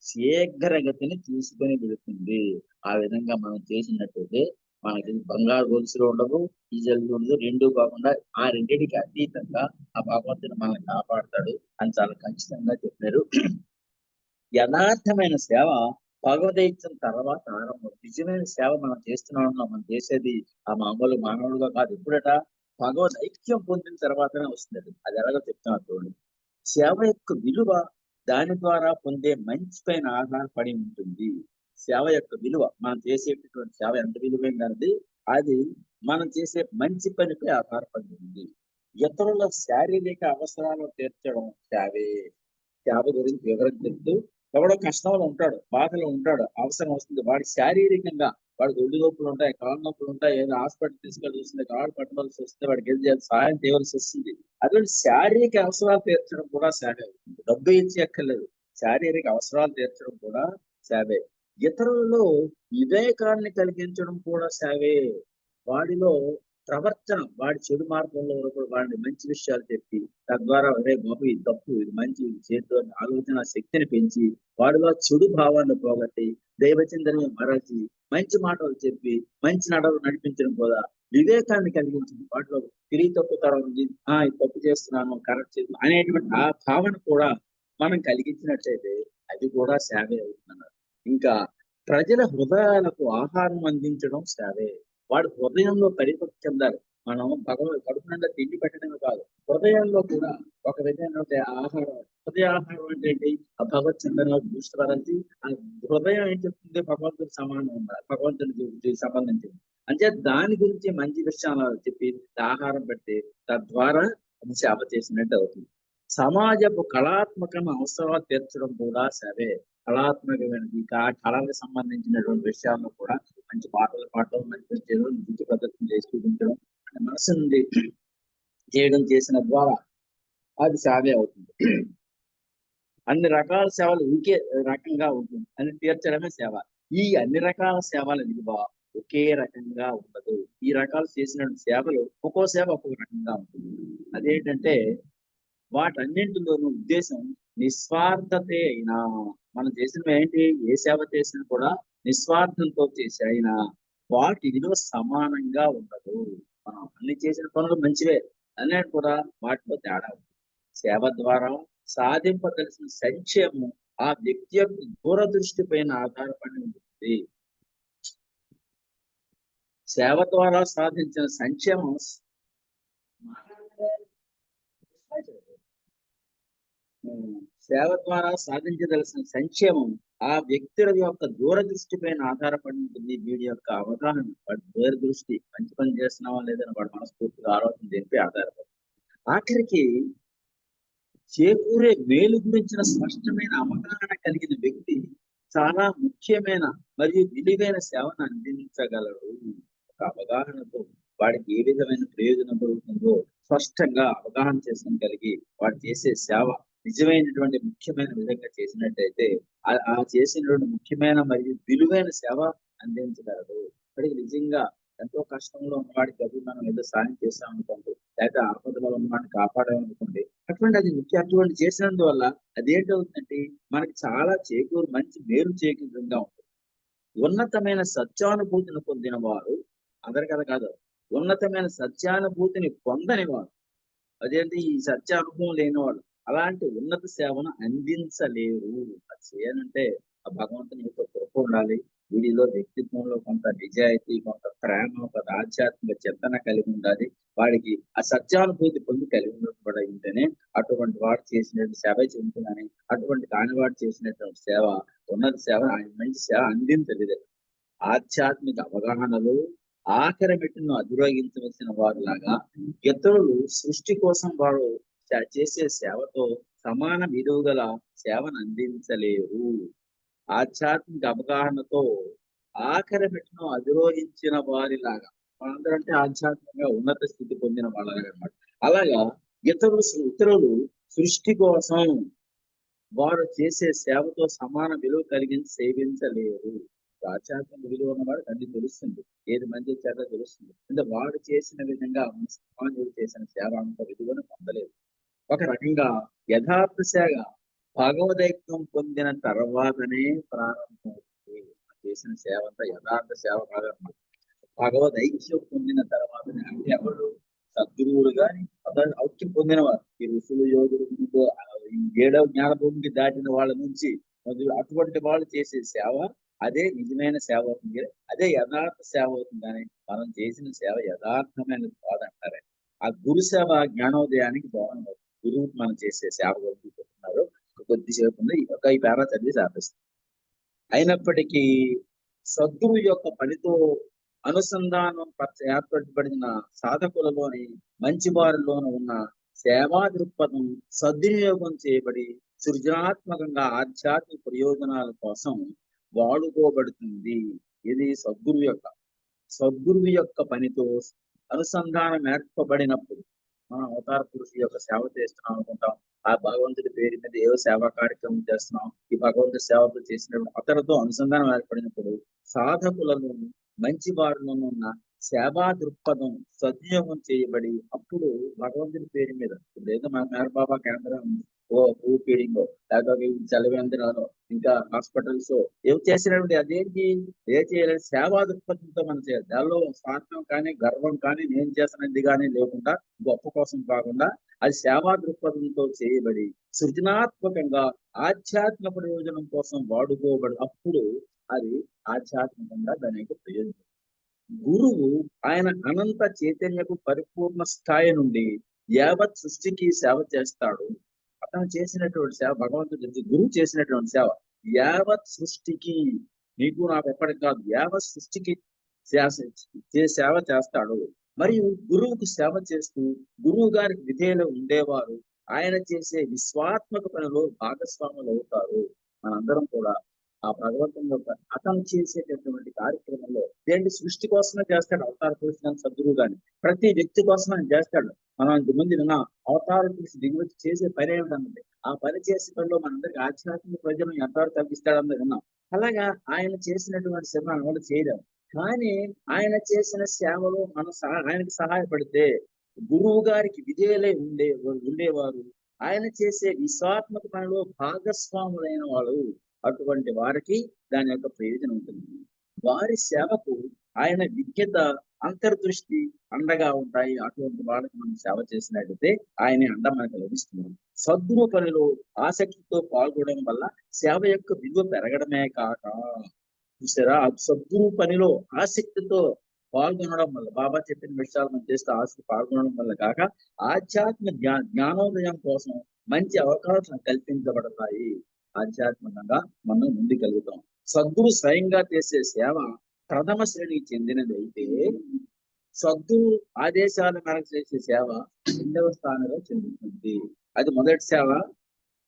శీఘ్రగతిని తీసుకొని వెళుతుంది. ఆ విధంగా మనం చేసినట్టయితే మనకి బంగారు గొలుసులు ఉండవు, డీజల్ ఉండదు, రెండు కాకుండా ఆ రెండింటికి అతీతంగా ఆ భగవంతుడు మనల్ని కాపాడతాడు అని చాలా ఖచ్చితంగా చెప్పారు. యథార్థమైన సేవ భగవదైత్యం తర్వాత ఆరంభం. నిజమైన సేవ మనం చేస్తున్నాం, మనం చేసేది ఆ మామూలు మానవులుగా కాదు. ఎప్పుడట భగవద్ ఐక్యం పొందిన తర్వాతనే వస్తుంది. అది ఎలాగో చెప్తున్నారు చూడండి. సేవ యొక్క విలువ దాని ద్వారా పొందే మంచి పైన ఆధారపడి ఉంటుంది. సేవ యొక్క విలువ, మనం చేసేటటువంటి సేవ ఎంత విలువైనది, అది మనం చేసే మంచి పనిపై ఆధారపడి ఉంది. ఇతరుల శారీరక అవసరాలను తీర్చడం సేవే. సేవ గురించి వివరం చెప్తూ, ఎవడో కష్టంలో ఉంటాడు, బాధలో ఉంటాడు, అవసరం వస్తుంది, వాడి శారీరకంగా వాడికి ఒళ్ళు నొప్పులు ఉంటాయి, కాళ్ళు నొప్పులు ఉంటాయి, ఏదో హాస్పిటల్ తీసుకెళ్ళి వస్తుంది, కాళ్ళు పట్టవలసి వస్తుంది, వాడికి ఏది సహాయం చేయవలసి వస్తుంది. అటువంటి శారీరక అవసరాలు తీర్చడం కూడా సేవే. డబ్బు ఇచ్చి ఎక్కర్లేదు, శారీరక అవసరాలు తీర్చడం కూడా సేవే. ఇతరులలో వివేకాన్ని కలిగించడం కూడా సేవే. వాడిలో ప్రవర్తన, వాడి చెడు మార్గంలో వాడిని మంచి విషయాలు చెప్పి తద్వారా అరే బాబు ఇది తప్పు, ఇది మంచి, ఇది చేతు అని ఆలోచన శక్తిని పెంచి వాడిలో చెడు భావాన్ని పోగొట్టి దైవచింతని మరచి మంచి మాటలు చెప్పి మంచి నడవలు నడిపించడం కూడా వివేకాన్ని కలిగించింది. వాటిలో తిరిగి తప్పుతరం ఇది తప్పు చేస్తున్నాను, కరెక్ట్ చేస్తున్నాను అనేటువంటి ఆ భావన కూడా మనం కలిగించినట్లయితే అది కూడా సేవే అవుతున్నారు. ఇంకా ప్రజల హృదయాలకు ఆహారం అందించడం సేవే. వాడు హృదయంలో పరిపక్తి చెందాలి. మనం భగవంతుడు కడుపు నిండా తిండి పెట్టడమే కాదు, హృదయంలో కూడా ఒక విధమైన ఆహారం. హృదయ ఆహారం అంటే ఏంటి, ఆ భగవత్ చింతన దృష్టి. ఆ హృదయం ఏం చెప్తుంది, భగవంతుడికి సమానం ఉండాలి, భగవంతుడికి సంబంధించింది. అంటే దాని గురించి మంచి విషయాలు చెప్పి ఆహారం పెట్టి తద్వారా సేవ చేసినట్టు అవుతుంది. సమాజపు కళాత్మకమైన అవసరాలు తీర్చడం కూడా సేవే. కళాత్మకమైనది, కళలకు సంబంధించినటువంటి విషయాల్లో కూడా మంచి పాటలు పాడటం, మంచి నృత్య ప్రదర్శన చేసి చూపించడం, మనసు నుండి చేయడం చేసిన ద్వారా అది సేవే అవుతుంది. అన్ని రకాల సేవలు ఒకే రకంగా ఉంటుంది అని తీర్చడమే సేవ. ఈ అన్ని రకాల సేవల విలువ ఒకే రకంగా ఉండదు. ఈ రకాలు చేసిన సేవలు ఒక్కో సేవ ఒక్కొక్క రకంగా ఉంటుంది. అదేంటంటే వాటన్నింటిలోనూ ఉద్దేశం నిస్వార్థతే అయినా. మనం చేసిన ఏంటి, ఏ సేవ చేసినా కూడా నిస్వార్థంతో చేసి అయినా వాటి విలువ సమానంగా ఉండదు. మనం అన్ని చేసిన పనులు మంచివే అనేది కూడా వాటిలో తేడా ఉంది. సేవ ద్వారా సాధింపదలసిన సంక్షేమం ఆ వ్యక్తి యొక్క దూరదృష్టి పైన ఆధారపడి ఉంటుంది. సేవ ద్వారా సాధించిన సంక్షేమం సేవ ద్వారా సాధించదలసిన సంక్షేమం ఆ వ్యక్తుల యొక్క దూరదృష్టి పైన ఆధారపడి ఉంటుంది. వీడి యొక్క అవగాహన, వాడి దూరదృష్టి, మంచి పని చేస్తున్నావా లేదని వాడు మనస్ఫూర్తిగా ఆలోచన తెలిపి ఆధారపడి ఆఖరికి చేకూరే మేలు గురించిన స్పష్టమైన అవగాహన కలిగిన వ్యక్తి చాలా ముఖ్యమైన మరియు విలువైన సేవను అందించగలడు. ఒక అవగాహనతో వాడికి ఏ విధమైన ప్రయోజనం కలుగుతుందో స్పష్టంగా అవగాహన చేసుకోగలిగి వాడు చేసే సేవ నిజమైనటువంటి ముఖ్యమైన విధంగా చేసినట్టయితే ఆ చేసినటువంటి ముఖ్యమైన మరియు విలువైన సేవ అందించగలడు. వాడికి నిజంగా ఎంతో కష్టంలో ఉన్నవాడికి అది మనం ఏదో సాయం చేస్తామనుకోండి, లేకపోతే ఆపదలో ఉన్నవాడిని కాపాడామనుకోండి, అటువంటి చేసినందువల్ల అదేంటవుతుందంటే మనకి చాలా మంచి మేలు చేకూరంగా ఉంటుంది. ఉన్నతమైన సత్యానుభూతిని పొందిన వారు అందరికీ కాదు, ఉన్నతమైన సత్యానుభూతిని పొందని వారు, అదేంటి ఈ సత్య అనుభవం లేని వాళ్ళు అలాంటి ఉన్నత సేవను అందించలేరు. అది చేయాలంటే ఆ భగవంతుని యొక్క కృప ఉండాలి. వీడిలో వ్యక్తిత్వంలో కొంత నిజాయితీ, కొంత ప్రేమ, కొంత ఆధ్యాత్మిక చింతన కలిగి ఉండాలి. వాడికి ఆ సత్యానుభూతి పొంది కలిగి ఉన్నప్పుడు ఉంటేనే అటువంటి వాడు చేసినటువంటి సేవ చెందుతుందని, అటువంటి కానివాడు చేసినటువంటి సేవ ఉన్నత సేవ, మంచి సేవ అందించలేదు. ఆధ్యాత్మిక అవగాహనలు ఆఖరి మెట్టును అధిరోగించవలసిన వారిలాగా ఇతరులు సృష్టి కోసం వారు చేసే సేవతో సమాన విలువ గల సేవను అందించలేరు. ఆధ్యాత్మిక అవగాహనతో ఆఖరి మెట్టును అధిరోహించిన వారిలాగా, మనందరంటే ఆధ్యాత్మికంగా ఉన్నత స్థితి పొందిన వాళ్ళగా అనమాట. అలాగా ఇతరులు సృష్టి కోసం వారు చేసే సేవతో సమాన విలువ కలిగించి సేవించలేరు. ఆధ్యాత్మిక విలువ ఉన్నవాడు అన్ని తెలుస్తుంది, ఏది మంచి చెడ్డ తెలుస్తుంది. అంటే వాడు చేసిన విధంగా సమాజుడు చేసిన సేవ అంత విలువను పొందలేదు. ఒక రకంగా యథార్థ సేవ భగవదైక్యం పొందిన తర్వాతనే ప్రారంభమవుతుంది. చేసిన సేవ అంతా యథార్థ సేవ కాదన్నమాట. భగవదైక్యం పొందిన తర్వాతనే, అంటే ఎవరు సద్గురువులు కానీ ఐక్యం పొందినవారు, ఈ ఋషులు, యోగులు, ఈ 7వ జ్ఞానభూమికి దాటిన వాళ్ళ నుంచి అటువంటి వాళ్ళు చేసే సేవ అదే నిజమైన సేవ అవుతుంది, అదే యథార్థ సేవ అవుతుంది. కానీ మనం చేసిన సేవ యథార్థమైనది కాదంటారే. ఆ గురు సేవ జ్ఞానోదయానికి దోహం అవుతుంది. గురువు మనం చేసే సేవ చెప్తున్నారు. కొద్దిసేపు ఉంది, ఈ పేరా చదివి సాధిస్తుంది. అయినప్పటికీ సద్గురు యొక్క పనితో అనుసంధానం ఏర్పడిన సాధకులలోని మంచి వారిలోనూ ఉన్న సేవా దృక్పథం సద్వినియోగం చేయబడి సృజనాత్మకంగా ఆధ్యాత్మిక ప్రయోజనాల కోసం వాడుకోబడుతుంది. ఇది సద్గురువు యొక్క పనితో అనుసంధానం ఏర్పబడినప్పుడు మనం అవతార పురుషు యొక్క సేవ చేస్తున్నాం అనుకుంటాం. ఆ భగవంతుడి పేరు మీద ఏవో సేవా కార్యక్రమం చేస్తున్నాం. ఈ భగవంతుడి సేవతో చేసినప్పుడు అతనితో అనుసంధానం ఏర్పడినప్పుడు సాధకులను మంచి వారిలోనూ ఉన్న సేవా దృక్పథం సద్వినియోగం చేయబడి అప్పుడు భగవంతుడి పేరు మీద లేదా మన మేరబాబా కేంద్రం పువ్వు ఫీడింగ్, లేకపోతే చలివేంద్రాలు, ఇంకా హాస్పిటల్స్ ఏవి చేసినటువంటి అదేంటి ఏ చేయలేదు, సేవా దృక్పథంతో మనం చేయాలి. దానిలో స్వార్థం కానీ గర్వం కానీ నేను చేసినది కానీ లేకుండా, గొప్ప కోసం కాకుండా అది సేవా దృక్పథంతో చేయబడి సృజనాత్మకంగా ఆధ్యాత్మిక ప్రయోజనం కోసం వాడుకోబడి అప్పుడు అది ఆధ్యాత్మికంగా దాని యొక్క ప్రయోజనం. గురువు ఆయన అనంత చైతన్యకు పరిపూర్ణ స్థాయి నుండి యావత్ సృష్టికి సేవ చేస్తాడు. అతను చేసినటువంటి సేవ, భగవంతుడు గురువు చేసినటువంటి సేవ యావత్ సృష్టికి, నీకు నాకు ఎప్పటికి కాదు, యావత్ సృష్టికి సేవ చేస్తాడు. మరియు గురువుకు సేవ చేస్తూ గురువు గారికి విధేయులు ఉండేవారు ఆయన చేసే విశ్వాత్మక పనిలో భాగస్వాములు అవుతారు. మనందరం కూడా ఆ భగవంతుని యొక్క అతను చేసేటటువంటి కార్యక్రమంలో దేంటి సృష్టి కోసమే చేస్తాడు. అవతార పురుషుడు సద్గురువు గాని ప్రతి వ్యక్తి కోసం ఆయన చేస్తాడు. మనం ఇంతకుముందు విన్న అవతార పురుషుడు దిగువచ్చి చేసే పని ఏమిటన్నది ఆ పని చేసే పనిలో మనందరికి ఆధ్యాత్మిక ప్రయోజనం ఎంతవరకు కల్పిస్తాడని విన్నాం. అలాగా ఆయన చేసినటువంటి సేవ మనం కూడా చేయలేం. కానీ ఆయన చేసిన సేవలో మనం ఆయనకి సహాయపడితే గురువు గారికి విధేయులై ఉండేవారు, ఆయన చేసే విశ్వాత్మక పనిలో భాగస్వాములైన వాళ్ళు, అటువంటి వారికి దాని యొక్క ప్రయోజనం ఉంటుంది. వారి సేవకు ఆయన విజ్ఞత, అంతర్దృష్టి అండగా ఉంటాయి. అటువంటి వాళ్ళకి మనం సేవ చేసినట్లయితే ఆయన అండ మనకు లభిస్తుంది. సద్గురు పనిలో ఆసక్తితో పాల్గొనడం వల్ల సేవ యొక్క విలువ పెరగడమే కాక, చూసారా, సద్గురు పనిలో ఆసక్తితో పాల్గొనడం వల్ల, బాబా చెప్పిన విషయాలు మనం చేస్తే ఆసక్తి పాల్గొనడం వల్ల కాక ఆధ్యాత్మిక జ్ఞానోదయం కోసం మంచి అవకాశాలు కల్పించబడతాయి. ఆధ్యాత్మికంగా మనం ముందుకెళ్తాం. సద్గురు స్వయంగా చేసే సేవ ప్రథమ శ్రేణికి చెందినది అయితే, సద్గురు ఆదేశాల మేరకు చేసే సేవ రెండవ స్థానంలో చెందుతుంది. అది మొదటి సేవ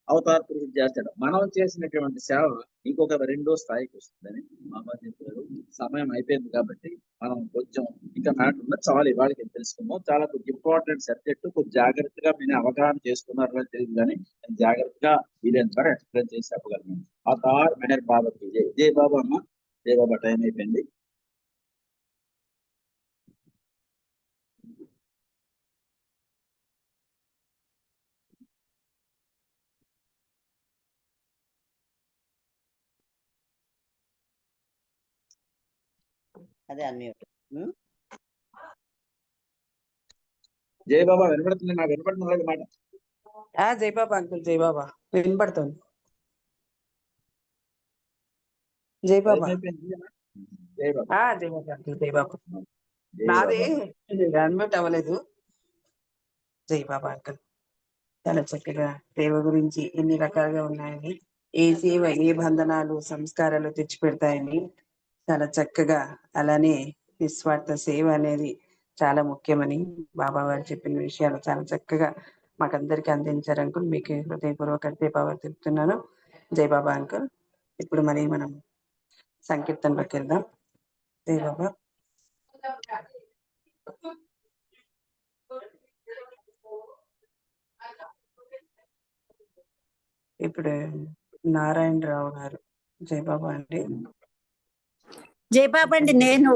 అవతార పురుషుడు చేస్తాడు. మనం చేసినటువంటి సేవ ఇంకొక రెండో స్థాయికి వస్తుందని బాబా చెప్పారు. సమయం అయిపోయింది కాబట్టి మనం కొంచెం ఇంకా మ్యాటర్ ఉన్న చాలు ఇవాళకి తెలుసుకుందాం. చాలా ఇంపార్టెంట్ సబ్జెక్ట్, కొంచెం జాగ్రత్తగా మీరు అవగాహన చేసుకున్నారో తెలియదు, కానీ నేను జాగ్రత్తగా వీలైనంత వరకు ఎక్స్ప్లెయిన్ చేసి చెప్పగలను. అవతార్ మెహర్ బాబాకి జై. జై బాబా అమ్మ. జై బాబా. టైం అయిపోయింది. అదే అన్మ్యూట్. జై బాబా వినపడుతుంది? నాకు వినపడుతుంది మాట. జై బాబా అంకుల్. జై బాబా వినపడుతుంది. జై బాబా. జై బాబా. జై బాబా అంకుల్. జై బాబా. నాదే అన్మ్యూట్ అవ్వలేదు. జై బాబా అంకుల్. చాలా చక్కగా సేవ గురించి ఎన్ని రకాలుగా ఉన్నాయని, ఏ సేవ ఏ బంధనాలు సంస్కారాలు తెచ్చిపెడతాయని చాలా చక్కగా, అలానే నిస్వార్థ సేవ అనేది చాలా ముఖ్యమని బాబా వారు చెప్పిన విషయాలు చాలా చక్కగా మాకందరికి అందించారు అంకుల్. మీకు హృదయపూర్వక జై బాబా చెప్తున్నాను. జై బాబా అంకుల్. ఇప్పుడు మరి మనం సంకీర్తనలోకి వెళ్దాం. జై బాబా. ఇప్పుడు నారాయణరావు గారు. జై బాబా అండి. జై బాబా అండి. నేను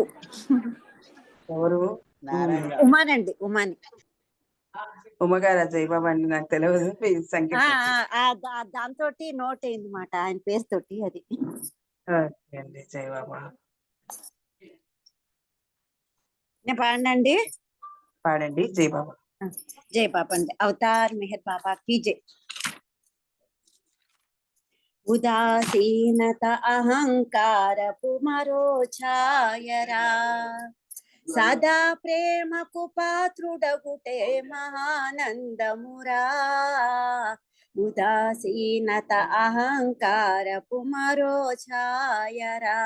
ఎవరు? ఉమానండి. ఉమాని. ఉమ్మగారా? జై బాబా అండి. నాకు తెలియదు. దాంతో నోట్ అయింది మాట ఆయన పేరుతోటి. అది అండి. జై బాబా. నేను పాడండి. పాడండి. జై బాబా. జై బాబా అండి. అవతార్ మెహర్ బాబా की जय. ఉదాసీనత అహంకార పుమరో ఛాయరా, సదా ప్రేమకు పాత్రుడగుటే మహానందమురా. ఉదాసీనత అహంకార పుమరో ఛాయరా,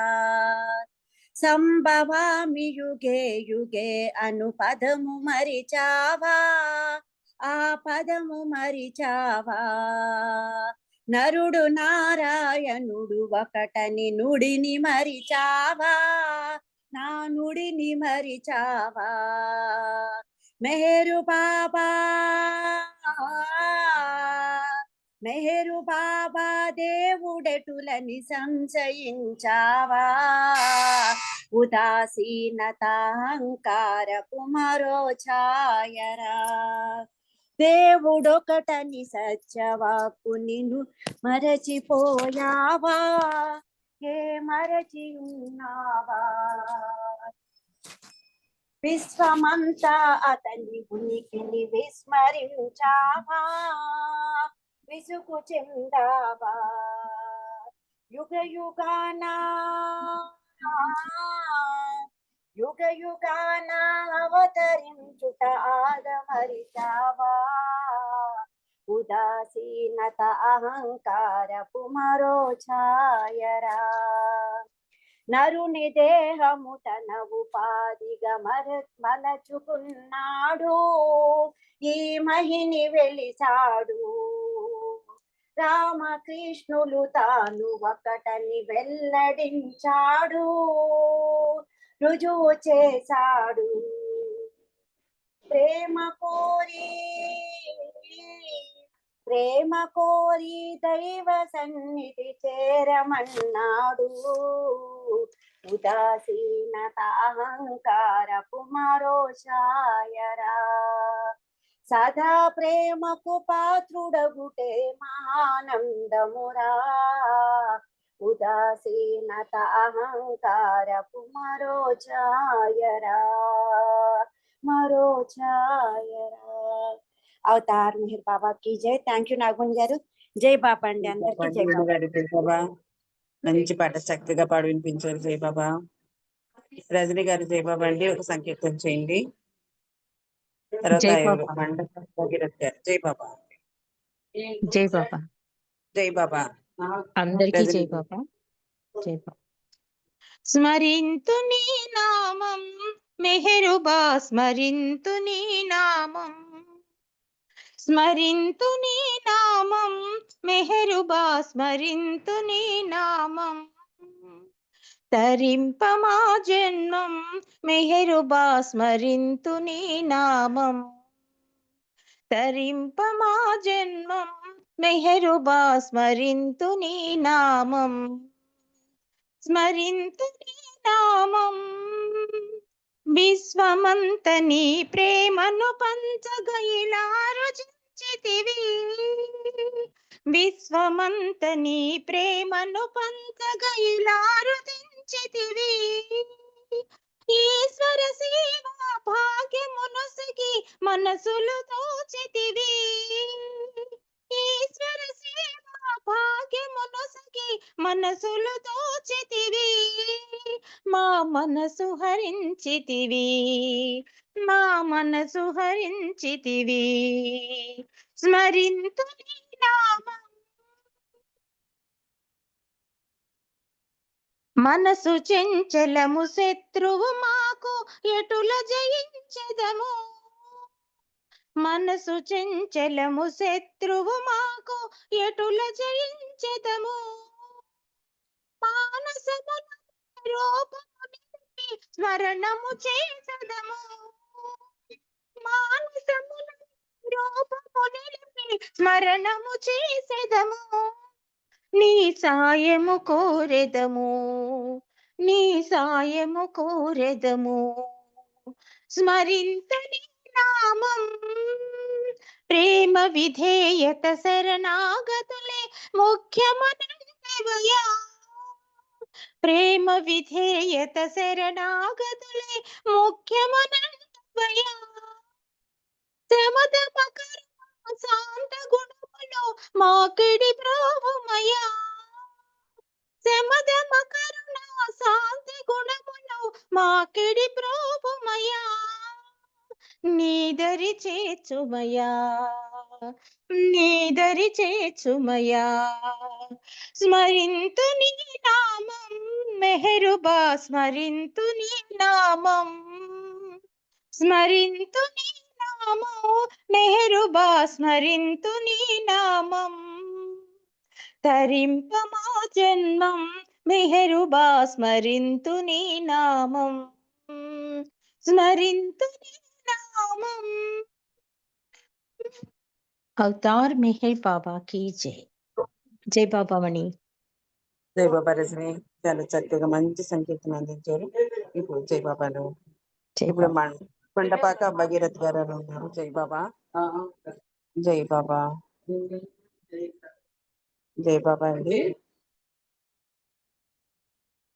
సంభవామి యుగే యుగే అను పదము మరిచావా, ఆ పదము మరిచావా. నరుడు నారాయణుడు ఒకటని నుడిని మరిచావా, నా నుడిని మరిచావా. మెహరు బాబా, మెహరు బాబా దేవుడెటులని సంశయించావా. ఉదాసీనత అహంకారపు మరో ఛాయరా, దేవుడొకటని సత్యవాకు నిన్ను మరచిపోయావా, ఏ మరచి ఉన్నావా. విశ్వమంతా అతని ఉనికిని విస్మరించావా, విసుగు చెందావా. యుగ యుగానా యుగ యుగాన అవతరించుట ఆదమరిచావా. ఉదాసీనత అహంకారపు మరో ఛాయరా, నరుని దేహము తన ఉపాధిగా మలచుకున్నాడు, ఈ మహిని వెలిసాడు. రామకృష్ణులు తాను ఒకటని వెల్లడించాడు, రుజువు చేశాడు. ప్రేమ కోరి ప్రేమ కోరి దైవ సన్నిధి చేరమన్నాడు. ఉదాసీనత అహంకారపు మరో ఛాయరా. సదా ప్రేమకు పాత్రుడగుటే మహానందమురా. ఉదాసీనత అహంకారపు మరో ఛాయరా, మరో ఛాయరా. అవతార్ మెహర్ బాబా की जय. థ్యాంక్ యూ నాగమణి గారు. జై బాబా అండి అందరికి. జై బాబా. జై బాబా. మంచి పాట చక్కగా పాడు వినిపించారు జై బాబా. రజనీ గారు జై బాబా అండి, ఒక సంకీర్తన చేయండి. తర్వాత జై బాబా. భగీరథ్ గారు జై బాబా. జై బాబా. జై బాబా అందరికీ జై బాబా. జై బాబా. స్మరింతు నీ నామం మెహరుబా, స్మరింతు నీ నామం, స్మరింతు నీ నామం మెహరుబా, స్మరింతు నీ నామం. తరింప మా జన్మం మెహరుబా, స్మరింతు నీ నామం. తరింప మా జన్మం మెహరుబా, స్మరింతు నీ నామం. స్మరింతు నీ నామం. విశ్వమంత నీ ప్రేమను పంచగా ఇలా రుచించితివి. విశ్వమంత నీ ప్రేమను పంచగా ఇలా రుచించితివి. ఈశ్వర సేవా భాగ్యమును సగి మనసులు దోచితివి. ఈశ్వర సేవా భాగ్యమును సగి మనసులు దోచితివి. మా మనసు హరించితివి, మా మనసు హరించితివి. స్మరింతు నీ నామం. మనసు చెంచలము శత్రువు మాకు ఎటుల జయించెదము. మనసు చెంచలము శత్రువు మాకు ఎటుల జయించెదము. మానసమున రూపము నిలిపి స్మరణము చేసెదము. మానసమున రూపము నిలిపి స్మరణము చేసెదము. నీ సాయము కోరెదము, నీ సాయము కోరెదము. స్మరింతు నీ నామం. ప్రేమ విధేయత శరణాగతులే ముఖ్యమనందవయా. ప్రేమ విధేయత శరణాగతులే ముఖ్యమనందవయా. సమదమ కరుణ శాంత గుణములో మాకిడి ప్రోభుమయా. సమదమ కరుణ శాంతి గుణములో మాకిడి ప్రోభుమయా. నీదరి చేర్చుమయా, నీదరి చేర్చుమయా. స్మరింతు నీ నామం మెహరుబా, స్మరింతు నీ నామం. స్మరింతు నీ నామం మెహరుబా, స్మరింతు నీ నామం. తరింప మా జన్మం మెహరుబా, స్మరింతు నీ నామం. స్మరింతు నీ నామం. అవతార్ మెహర్ బాబా की జై. జై బాబా మణి. జై బాబా రజనీ, చాలా చక్కగా మంచి సంకీర్తన అందించారు. ఇప్పుడు జై బాబాలు. ఇప్పుడు కొండపాక భగీరథ్ గారు అని ఉన్నారు. జై బాబా. జై బాబా. జై బాబా అండి.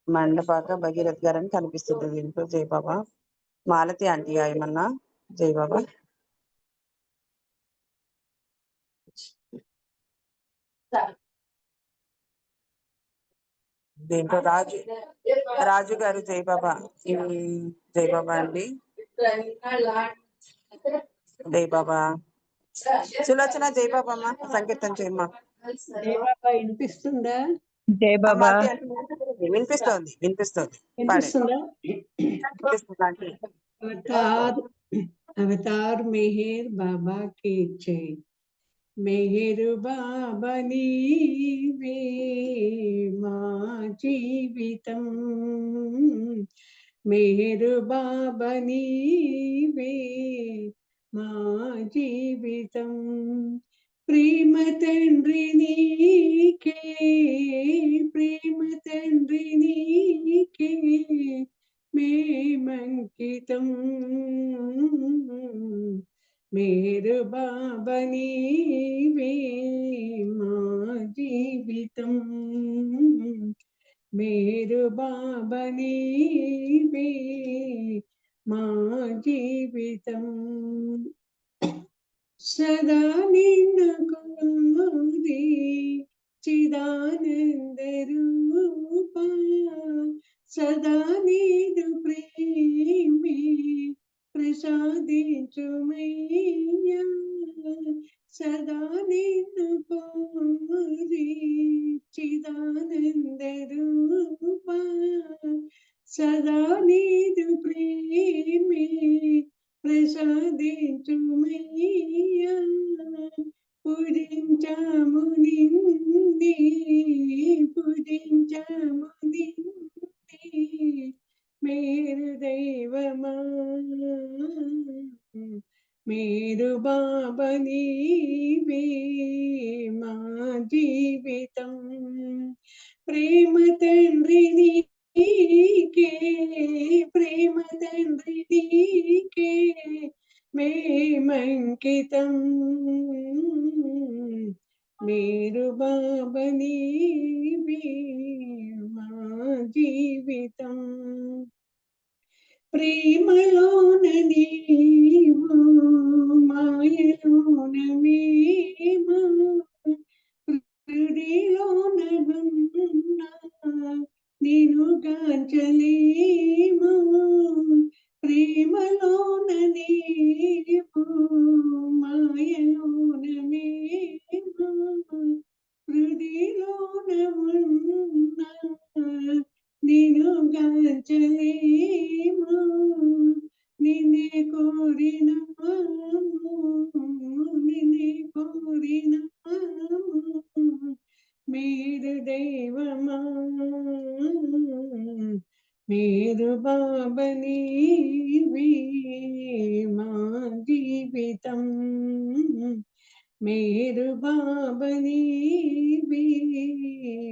మండపాక భగీరథ్ గారు అని కనిపిస్తుంది దీంట్లో. జై బాబా. మాలతి ఆంటీ ఏమన్నా. జై బాబా. దీంట్లో రాజు గారు జై బాబా. జై బాబా అండి. జై బాబా. సులోచన జై బాబా అమ్మా, సంకీర్తన చేయమ్మా. జై బాబా వినిపిస్తుందా? జై బాబా. వినిపిస్తోంది వినిపిస్తోంది. వినిపిస్తుందా? వినిపిస్తుంది. అవతార్ మెహర్ బాబా की जय. మెహరు బాబా నీవే మా జీవితం. మెహరు బాబా నీవే మా జీవితం. ప్రేమ తండ్రి నీకే, ప్రేమ తండ్రి నీకే మేమంకితం. మేరు బాబా నీవే మా జీవితం, మేరు బాబా నీవే మా జీవితం. సదా నిన్ను కోరి చిదానంద రూప, సదా నీదు ప్రేమే ప్రసాదించుమయ్యా. సదా నిన్ను కోరి చిదానంద రూప, సదా నీదు ప్రేమే ప్రసాదించుమయ్యా. పూజించాము నిన్నే, పూజించాము నిన్నే మేరు దైవమా, మేరు బాబా నీవే మా జీవితం. ప్రేమ తండ్రి నీకే, ప్రేమ తండ్రి నీకే మేమంకితం. మేరు బాబా నీవే మా జీవితం. ప్రేమలోన నీవు, మాయలోన మేము, హృదయలోన ఉన్నా నిన్ను గాంచలేము. ప్రేమలోన నీవు, మాయలోన మేము, హృదయలోన ఉన్నా నిన్ను గాంచలేము. నిన్నే కోరినాము, నిన్నే కోరినాము మేరు దైవమా, మేరు బాబా నీవే మా జీవితం. మేరు బాబా నీవే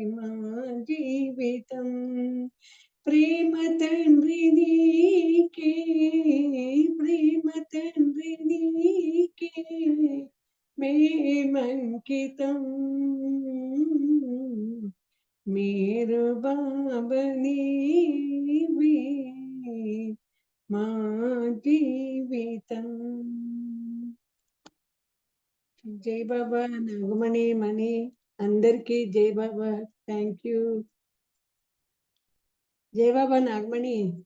మా జీవితం. ప్రేమ తండ్రి నీకే, ప్రేమ తండ్రి నీకే మేమంకితం. మేరు బాబా నీవే మా జీవితం. జై బాబా. నాగమణి మణి అందరికీ జై బాబా. Thank you. జై బాబా నాగమణి.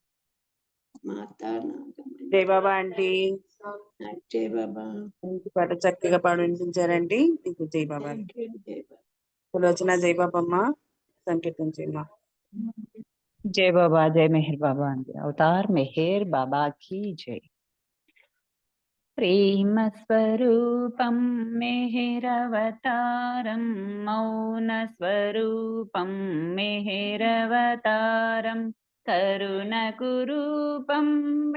మాతా నాగమణి. జై బాబా ఆంటీ. జై బాబా. పాట చక్కగా పాడు వినిపించారండి. మీకు జై బాబా. Thank you. జై బాబా. సులోచన జై బాబమ్మ సంకీర్తించమ్మా. जय बाबा, जय मेहर बाबा आंटी। अवतार मेहर बाबा की जय। प्रेम स्वरूपं मेहरवतारं, मौन स्वरूपं मेहरवतारं, करुणकुरूपं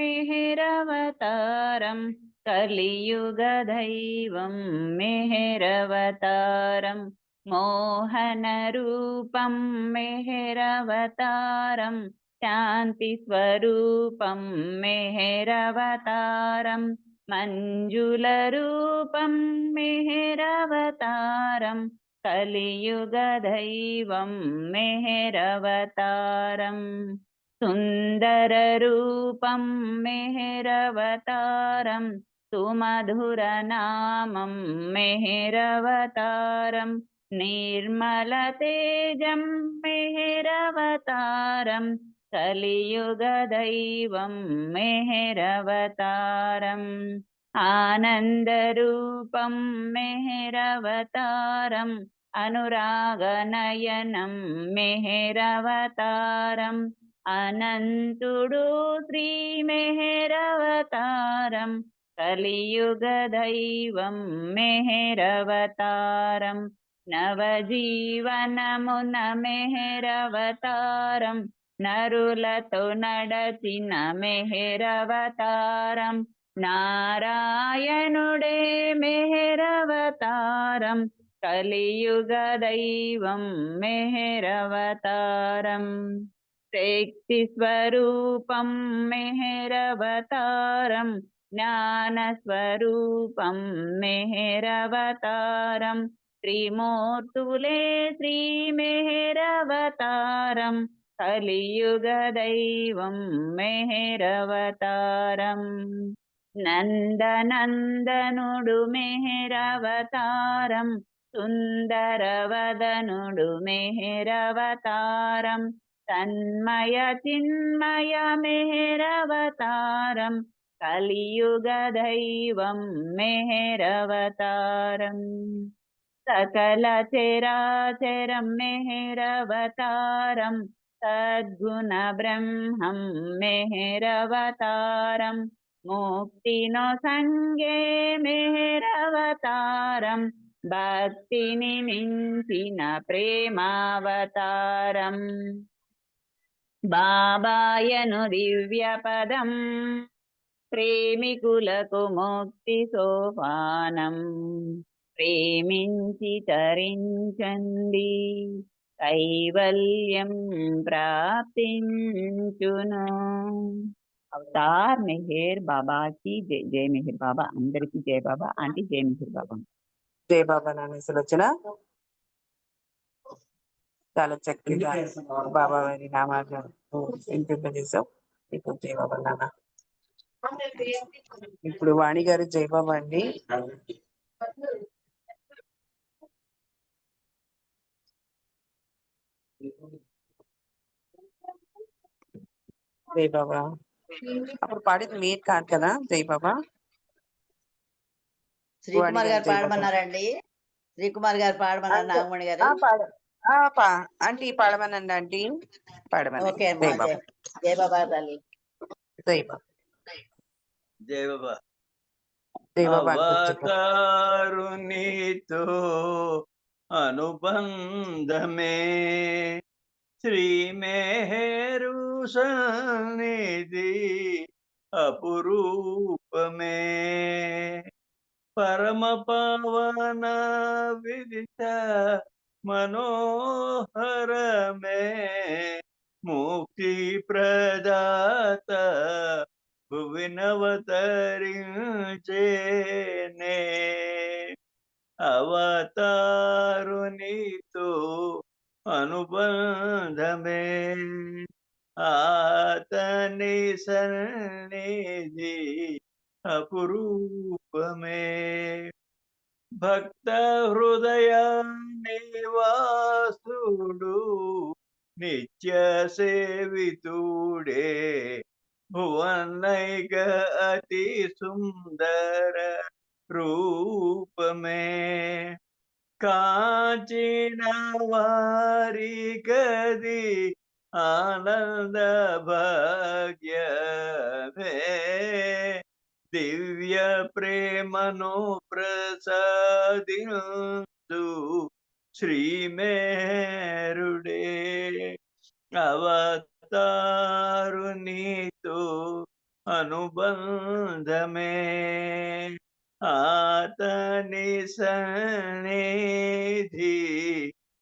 मेहरवतारं, कलियुगदैवं मेहरवतारं, मोहनरूपं मेहरवतारं, शान्तिस्वरूपं मेहरवतारं, मञ्जुलरूपं मेहरवतारं, कलियुगदैवं मेहरवतारं, सुन्दररूपं मेहरवतारं, सुमधुरनामं मेहरवतारं, निर्मलतेजं मेहरवतारं, कलियुगदैवं मेहरवतारम्, आनन्दरूपं मेहरवतारम्, अनुरागनयनं मेहरवतारम्, अनन्तुडु श्रीमेहरवतारं, कलियुगदैवं मेहरवतारम्, नवजीवनमुन मेहरवतारम्, నరులతో నడచిన మెహరవతారం, నారాయణుడే మెహరవతారం, मेहेरवतारं कलियुगदैवं मेहेरवतारं शक्तिस्वरूपं मेहेरवतारं ज्ञानस्वरूपं मेहेरवतारं त्रिमूर्तुले श्रीमेहेरवतारं కలియుగదైవం మెహరవతారం నందనందనుడు మెహరవతారం సుందరవదనుడు మెహరవతారం తన్మయ చిన్మయ మెహరవతారం కలియుగదైవం మెహరవతారం సకల చరాచరం మెహరవతారం సద్గుణ బ్రహ్మం మెహరవతారం ముక్తినో సంగే మెహరవతారం భక్తిని మించిన ప్రేమావతారం బాబాయను దివ్య పదం ప్రేమికులకు ముక్తి సోపానం ప్రేమించి తరించండి కైవల్యం ప్రాప్తించును. అవతార్ మెహర్ బాబాకి జై. జై మెహర్ బాబా. అందరికి జై బాబా. ఆంటీ జై మెహర్ బాబా. జై బాబా నాన్న సులోచన. చాలా చక్కగా బాబా వారి నామాలు వినిపింపజేశావు. ఇప్పుడు జై బాబా నాన్న. ఇప్పుడు వాణి గారు జై బాబా అండి. జై బాబా. అప్పుడు పాడేది మీరు కాదు కదా జై బాబా. శ్రీకుమార్ గారు పాడమన్నారండి. శ్రీకుమార్ గారు పాడమన్నారు. నాగమణి గారు ఆంటీ పాడమనండి. ఆంటీ పాడమనండి. ఓకే అమ్మా. జై బాబా తల్లి. జై బాబా. జై బాబా. జై బాబా. అవతారునితో అనుబంధమే శ్రీ మెహరు సన్నిధి అపురూపమే పరమ పవన విదిత మనోహరమే ముక్తి ప్రదాత భువినవతరించేనే అవతారునితో అనుబంధమే ఆతని సన్నిధి అపురూపమే భక్త హృదయ నివాసుడు నిత్య సేవితుడే భువనైక అతి సుందర రూపమే కాంచిన వారి కది ఆనంద భాగ్యమే దివ్య ప్రేమను ప్రసాదించు శ్రీ మేరుడే అవతారునితో అనుబంధమే ఆతని సన్నిధి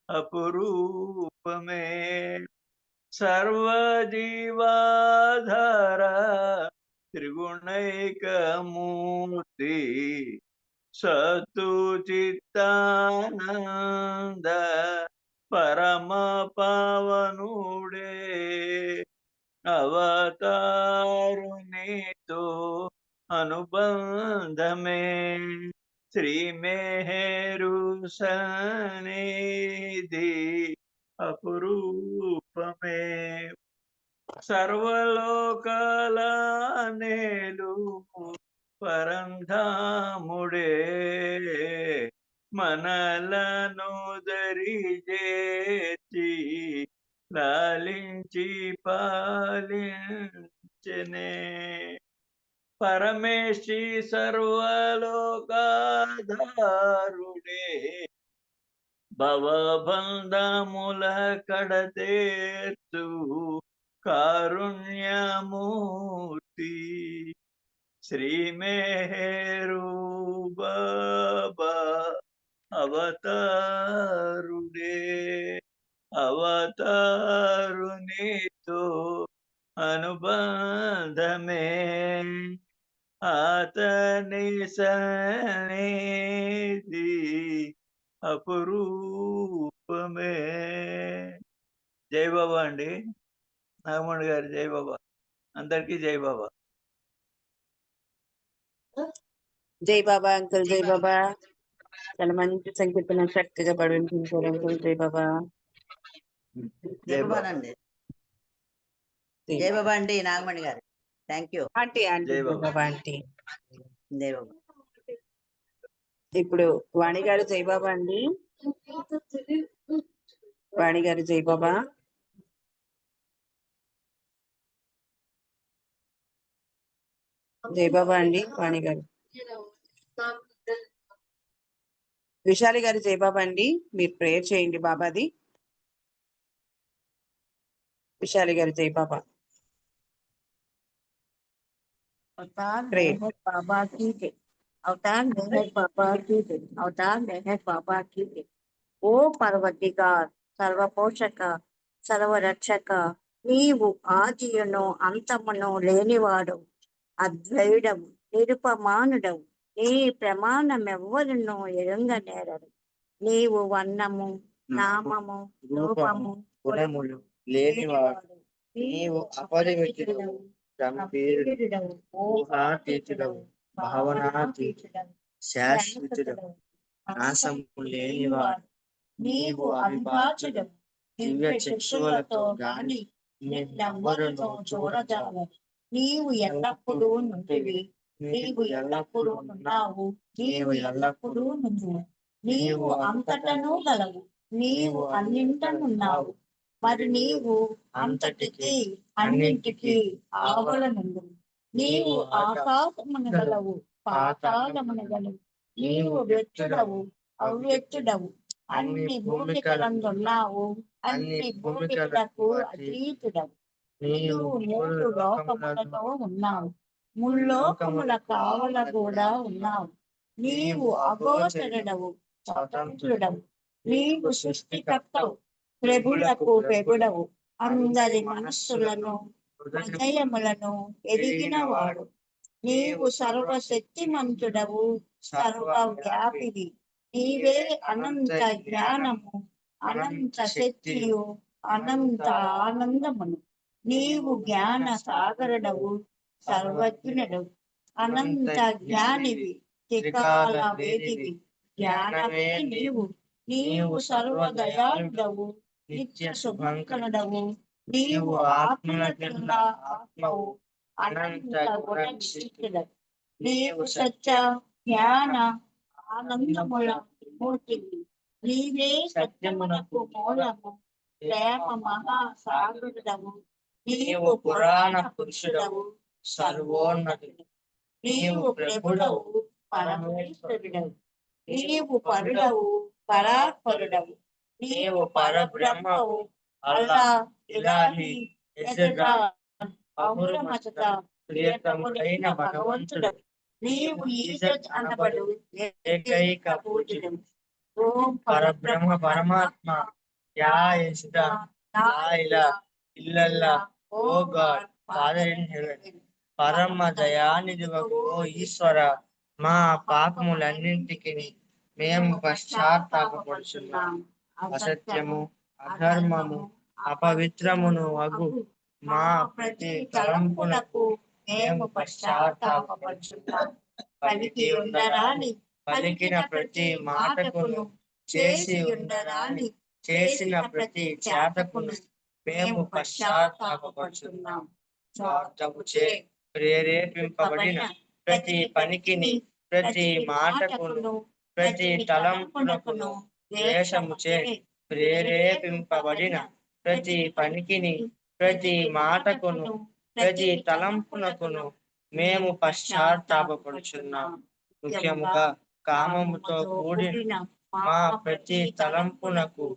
అపురూపమే సర్వజీవాధార త్రిగుణైకమూర్తి సత్తు చిత్తానంద పరమ పవనుడే అవతారునితో అనుబంధమే శ్రీ మేరు సన్నిధి అపురూపమే సర్వలోకాల నేలు పరంధాముడే మనలను దరిజేర్చి లాలించి పాలించనే పరమేశి సర్వలోకాధారుడే భవబంధముల కడతేర్చు కారుణ్యమూర్తి శ్రీ మేరు బాబా అవతారుడే అవతారునితో అనుబంధమే అతని సన్నిధి అపురూపమే. జై బాబా అండి. నాగమణి గారు జై బాబా. అందరికీ జై బాబా. జై బాబా అంకుల్, జై బాబా. చాలా మంచి సంకీర్తన చక్కగా పడిపించారు అంకుల్. జై బాబా. జై బాబా అండి. జై బాబా అండి నాగమణి గారు. Thank you aunty. ఆంటీ జై బాబా ఆంటీ. జై బాబా. ఇప్పుడు వాణి గారు జై బాబా అండి. వాణి గారు జై బాబా. జై బాబా అండి వాణి గారు. విశాలి గారు జై బాబా అండి. మీరు ప్రేయర్ చేయండి బాబాది. విశాలి గారు జై బాబా. अवतार मेहर बाबा की जय। अवतार मेहर बाबा की जय। अवतार मेहर बाबा की जय। ఓ పర్వతిగార్ సర్వపోషక సర్వరక్షక నీవు ఆదియును అంతమును లేనివాడు అద్వైడవు నిరుపమానుడవు నీ ప్రమాణమెవ్వరును ఎరుంగనేరరు నీవు వర్ణము నామము రూపము గుణములు లేనివాడు నీవు అపరిమితుడవు గంభీరుడవు ఊహాతీతుడవు భావనాతీతుడవు శాశ్వతుడవు నాశము లేనివాడు నీవు అవిభాజ్యుడవు దివ్య చక్షువులతో గాని నిన్నెవ్వరును చూడజాలరు నీవు ఎల్లప్పుడూ నుండివి నీవు ఎల్లప్పుడూ ఉన్నావు నీవు ఎల్లప్పుడూ నుండి నీవు అంతటను గలవు నీవు అన్నింటనున్నావు మరి నీవు అంతటికి అన్నింటికి ఆవలనుండు నీవు ఆకాశమునగలవు పాతాళమునగలవు నీవు వ్యక్తుడవు అవ్యక్తుడవు అన్ని భూమికలందున్నావు అన్ని భూమికలకు అతీతుడవు నీవు 3 లోకములలో ఉన్నావు ముల్లోకముల కావల కూడా ఉన్నావు నీవు అగోచరుడవు స్వతంత్రుడవు నీవు సృష్టికర్తవు ప్రభులకు పెగుడవు అందరి మనస్సులను హృదయములను ఎరిగినవాడు నీవు సర్వశక్తిమంతుడవు సర్వవ్యాపివి నీవే అనంత జ్ఞానము అనంత శక్తియు అనంత ఆనందమును నీవు జ్ఞాన సాగరుడవు సర్వజ్ఞుడవు అనంత జ్ఞానివి త్రికాల వేదివి జ్ఞానమే నీవు నీవు సర్వదయాళుడవు నిత్య శుభంకరుడవు నీవు ఆత్మల కింద ఆత్మవు అనంత గుణవిశిష్టుడవు నీవు సత్య జ్ఞాన ఆనందముల మూర్తివి నీవే సత్యమునకు మూలము ప్రేమ మహాసాగరుడవు నీవు పురాణ పురుషుడవు సర్వోన్నతుడు నీవు ప్రభుడవు పరమేశ్వరుడవు నీవు పరుడవు పరాత్పరుడవు నీవు పరబ్రహ్మవు అల్లా ఇలాహి ఎజరా అహురమచత ప్రియతముడైన భగవంతుడవు నీవు ఈజత్ అనబడు ఏకైక పూజ్యుడవు ఓం పరబ్రహ్మ పరమాత్మ యా యజ్దా లా ఇలాహ ఇల్లల్లాహ్ O God Father in Heaven పరమ దయానిధివగు ఓ ఈశ్వర మా పాపములన్నింటికి మేము పశ్చాత్తాపపడుచున్నాం అసత్యము అధర్మము అపవిత్రమును అగు మా ప్రతి తలంపునకు మేము పశ్చాత్తాపపడుచున్నాం పలికి ఉండరాని పలికిన ప్రతి మాటకును చేసి ఉండరాని చేసిన ప్రతి చేతకును మేము పశ్చాత్తాపపడుచున్నాం స్వార్థముచే ప్రేరేపింపబడిన ప్రతి పనికిని ప్రతి మాటకును ప్రతి తలంపునకును ద్వేషముచే ప్రేరేపింపబడిన ప్రతి పనికిని ప్రతి మాటకును ప్రతి తలంపునకును మేము పశ్చాత్తాపపడుచున్నాం ముఖ్యముగా కామముతో కూడిన మా ప్రతి తలంపునకు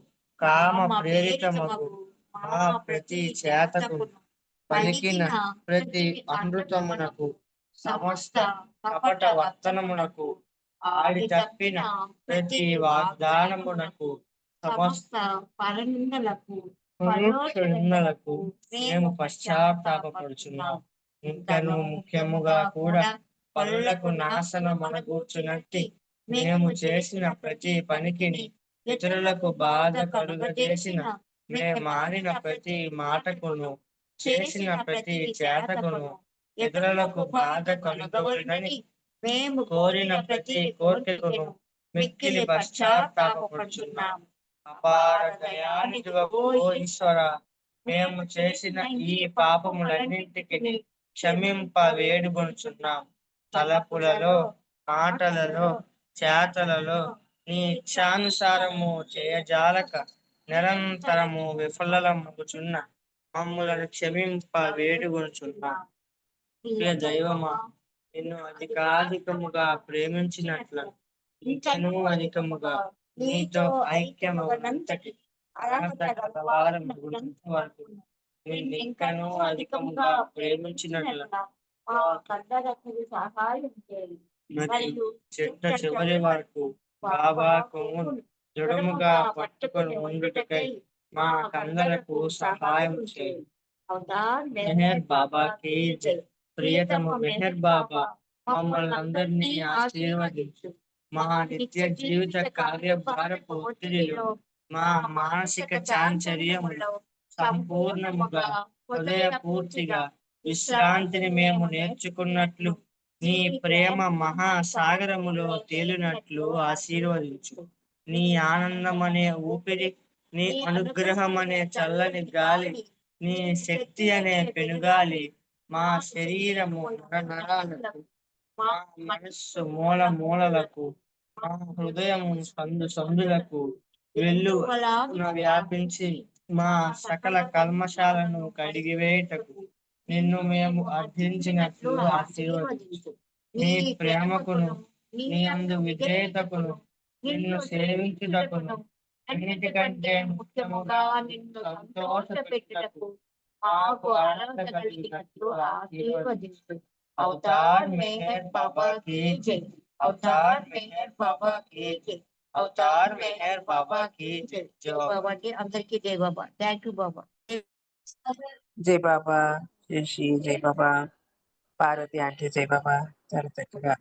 కామ ప్రేరితమగు మా ప్రతి చేతకును పలికిన ప్రతి అమృతమునకు సమస్త కపట వర్తనమునకు ఆడి తప్పిన ప్రతి వాగ్దానమునకు సమస్త పరనిందలకు పరోక్షలకు మేము పశ్చాత్తాపపడుచున్నాం. ఇంకను ముఖ్యముగా కూడా పరులకు నాశనం మనగూర్చునట్టి మేము చేసిన ప్రతి పనికిని ఇతరులకు బాధ కలుగజేసిన మేము మారిన ప్రతి మాటకును చేసిన ప్రతి చేతకును ఇతరులకు బాధ కలుగవలనని మేము కోరిన ప్రతి కోరికను మిక్కిలి పశ్చాత్తాపపడుచున్నాం. అపార దయానిధివగు ఓ ఈశ్వర, మేము చేసిన ఈ పాపములన్నింటికి క్షమింప వేడుకొనుచున్నాం. తలపులలో, మాటలలో, చేతలలో నీ ఇచ్ఛానుసారము చేయజాలక నిరంతరము విఫలమగుచున్న మమ్ములను క్షమింప వేడుకొనుచున్నాం. ప్రియ దైవమా, నిన్ను అధికాధికముగా ప్రేమించినట్లు ఇంకనూ అధికముగా నీతో ఐక్యమవనంతటి అర్హత గలవారమగునంత వరకు నిన్ను ఇంకనూ అధికముగా ప్రేమించినట్లు సహాయం చేయాలి. మరియు చిట్ట చివరి వరకు బాబా కొమ్మును దృఢముగా పట్టుకొని ఉండుటకై మా కందరకు సహాయం చేయి. మెహర్ బాబా కీ జై. ప్రియతమ మెహర్ బాబా, మమ్మల్ని అందరినీ ఆశీర్వదించు. మా నిత్య జీవిత కార్యభారపు ఒత్తిడిలో, మా మానసిక చాంచర్యములో సంపూర్ణముగా హృదయపూర్తిగా విశ్రాంతిని మేము నేర్చుకున్నట్లు, నీ ప్రేమ మహాసాగరములో తేలినట్లు ఆశీర్వదించు. నీ ఆనందం అనే ఊపిరి, నీ అనుగ్రహం అనే చల్లని గాలి, నీ శక్తి అనే పెనుగాలి మా శరీరము నరాలకు, మా మనస్సు మూల మూలలకు, మా హృదయము సందు సందులకు వెల్లువలాగున వ్యాపించి మా సకల కల్మషాలను కడిగివేయటకు నిన్ను మేము అర్థించినట్లు ఆశీర్వదించు. నీ ప్రేమకును, నీ అందు విధేయతకును, నిన్ను సేవించుటకును, అన్నిటికంటే ముఖ్యముగా నిన్ను సంతోషపెట్టుటకు మాకు అర్హత కలిగినట్లు ఆశీర్వదించు. అవతార్ మెహర్ బాబా కీ జై. అవతార్ మెహర్ బాబా కీ జై. అవతార్ మెహర్ బాబా కీ జై. జై బాబాకి అందరికీ జై బాబా. థ్యాంక్ యూ బాబా. జై బాబా, శశి జై బాబా, పార్వతి ఆంటీ జై బాబా. చాలా చక్కగా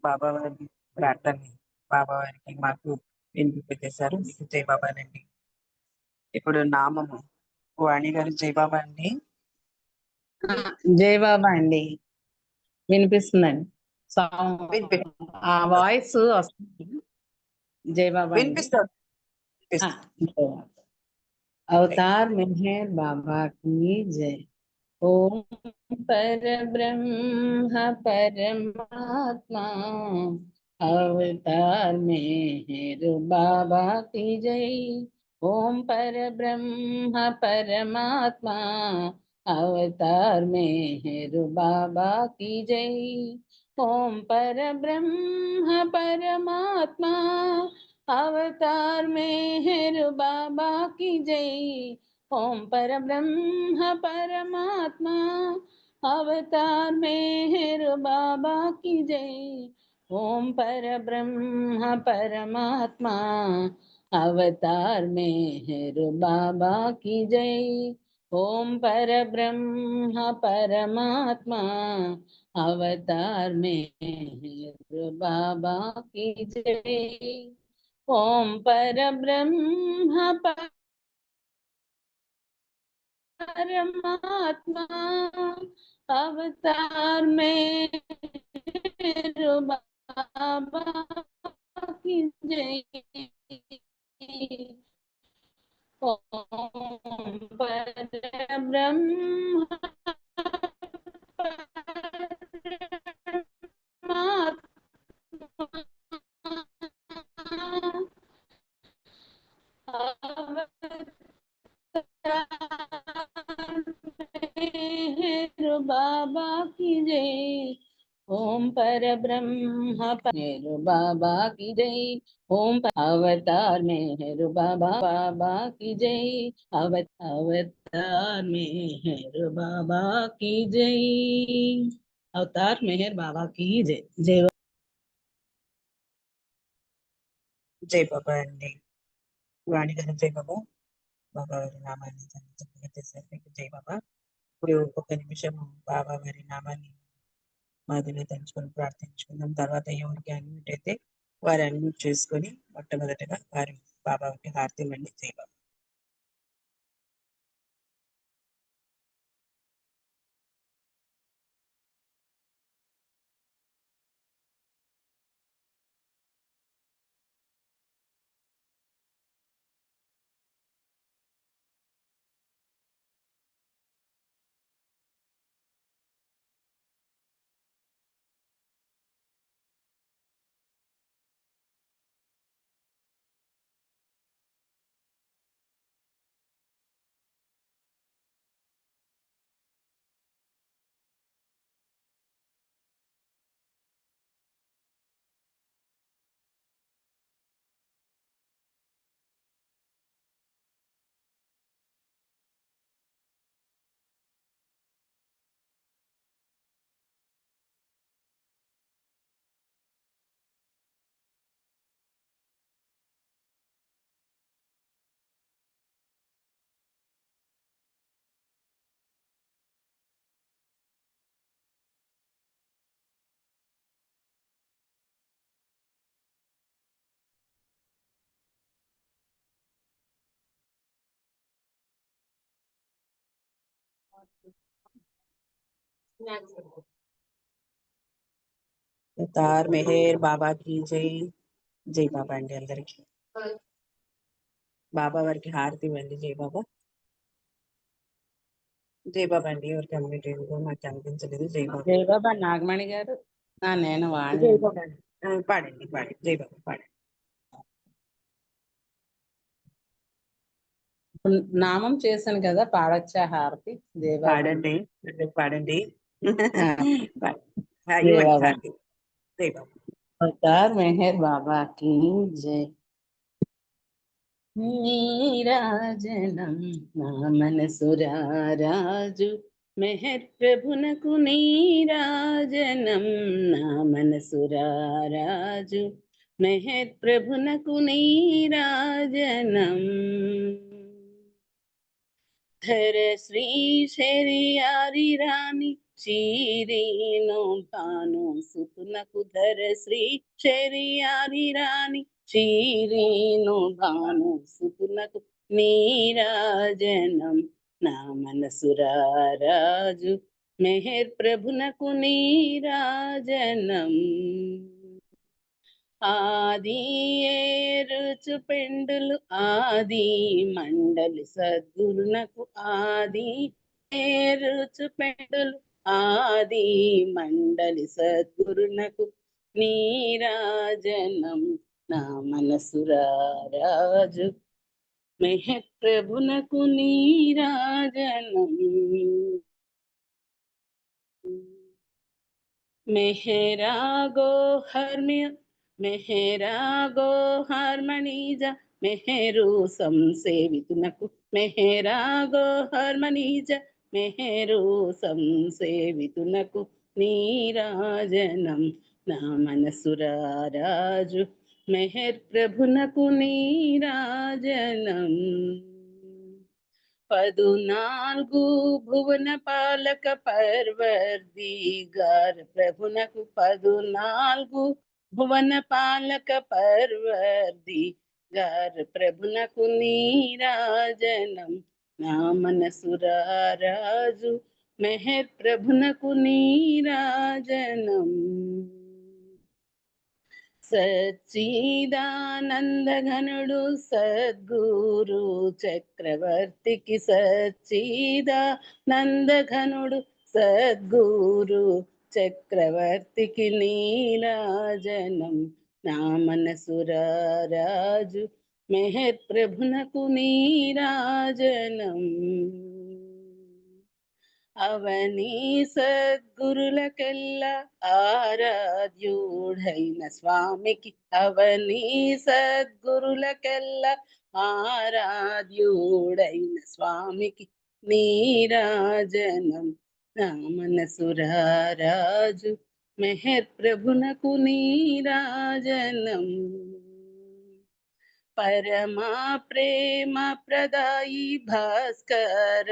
బాబా వారి ప్రార్థనని బాబా వారికి మాకు వినిపింపజేశారు. మీకు జై బాబానండి. ఇప్పుడు నామము వాణి గారు జై బాబా అండి. జై బాబా అండి. వినిపిస్తుందండి. ఆ వాయిస్ వస్తుంది. జై బాబా అండి. వినిపిస్తుంది. अवतार मेहर बाबा की जय. ओम पर ब्रह्म परमात्मा अवतार मेहर बाबा की जय. ओम पर ब्रह्म परमात्मा अवतार मेहर बाबा की जय. ओम पर ब्रह्म परमात्मा अवतार मेहर बाबा की जय. ओम पर ब्रह्म परमात्मा अवतार मेहर बाबा की जय. ओम पर ब्रह्म परमात्मा अवतार मेहर बाबा की जय. ओम पर ब्रह्म परमात्मा अवतार मेहर बाबा की जय. ओम पर ब्रह्म परमात्मा अवतार मेहर बाबा की जय. ओम पर ब्रह्म बाबा की जय. ओम पर ब्रह्म मेहर बाबा की जय. ओम अवतार मेहर बाबा बाबा की जय. अवतार मेहर बाबा की जय. अवतार मेहर बाबा की जय. जय జై బాబా అండి. వాణి గారు జై బాబా. బాబా వారి నామాన్ని చక్కగా చేశారు. మీకు జై బాబా. ఇప్పుడు ఒక నిమిషం బాబా వారి నామాన్ని మాదిలో తలుచుకొని ప్రార్థించుకుందాం. తర్వాత ఎవరికి అన్మ్యూట్ అయితే వారు అన్మ్యూట్ చేసుకొని మొట్టమొదటగా వారి బాబాకి హారతి ఇవ్వండి. జై బాబా. తార్ మెహర్ బాబా की జై. జై బాబా అండి అందరికి. బాబా వారికి హారతి ఇవ్వండి. జై బాబా. జై బాబా అండి. ఎవరికి అన్మ్యూట్ అయ్యిందో నాకు అనిపించలేదు. జై బాబా. జై బాబా నాగమణి గారు. నేను వాణి. జై బాబా అండి. పాడండి పాడండి. జై బాబా పాడండి. నామం చేశాను కదా, పాడొచ్చా హారతి? జై బాబా. పాడండి పాడండి. జై బాబా. జై బాబా. అవతార్ మెహర్ బాబా की जय. నీరాజనం నా మనసురారాజు మెహర్ ప్రభునకు నీరాజనం నా మనసురారాజు మెహర్ ప్రభునకు నీరాజనం. ధర శ్రీ శరియారి రాణి చీరీను భాను సుతునకు ధర శ్రీ శరియారి రాణి చీరీను భాను సుతునకు నీరాజనం నా మనసురారాజు మెహర్ ప్రభునకు నీరాజనం. ఆది ఏరుచు పెండులు ఆది మండలి సద్గురునకు ఆది ఏరుచు పెండులు ఆది మండలి సద్గురునకు నీరాజనం నా మనసురారాజు మెహర్ ప్రభునకు నీరాజనం. మెహరా గోహర్మణీజ మెహరు సంసేవితునకు మెహరా గోహర్మణీజ మెహరు సంసేవితునకు నీరాజనం నా మనసురారాజు మెహర్ ప్రభునకు నీరాజనం. 14 భువన పాలక పర్వర్దిగార్ ప్రభునకు 14 భువన పాలక పర్వర్దిగార్ ప్రభునకు నీరాజనం నా మనసురారాజు మెహర్ ప్రభునకు నీరాజనం. సచ్చిదానంద ఘనుడు సద్గురు చక్రవర్తికి సచ్చిదానంద ఘనుడు సద్గురు చక్రవర్తికి నీరాజనం నా మనసురారాజు మెహర్ ప్రభునకు నీరాజనం. అవని సద్గురులకెల్లా ఆరాధ్యుడైన స్వామికి అవని సద్గురులకెల్లా ఆరాధ్యుడైన స్వామికి నీరాజనం నా మనసురారాజు మెహర్ ప్రభునకు నీరాజనం. పరమా ప్రేమ ప్రదాయి భాస్కర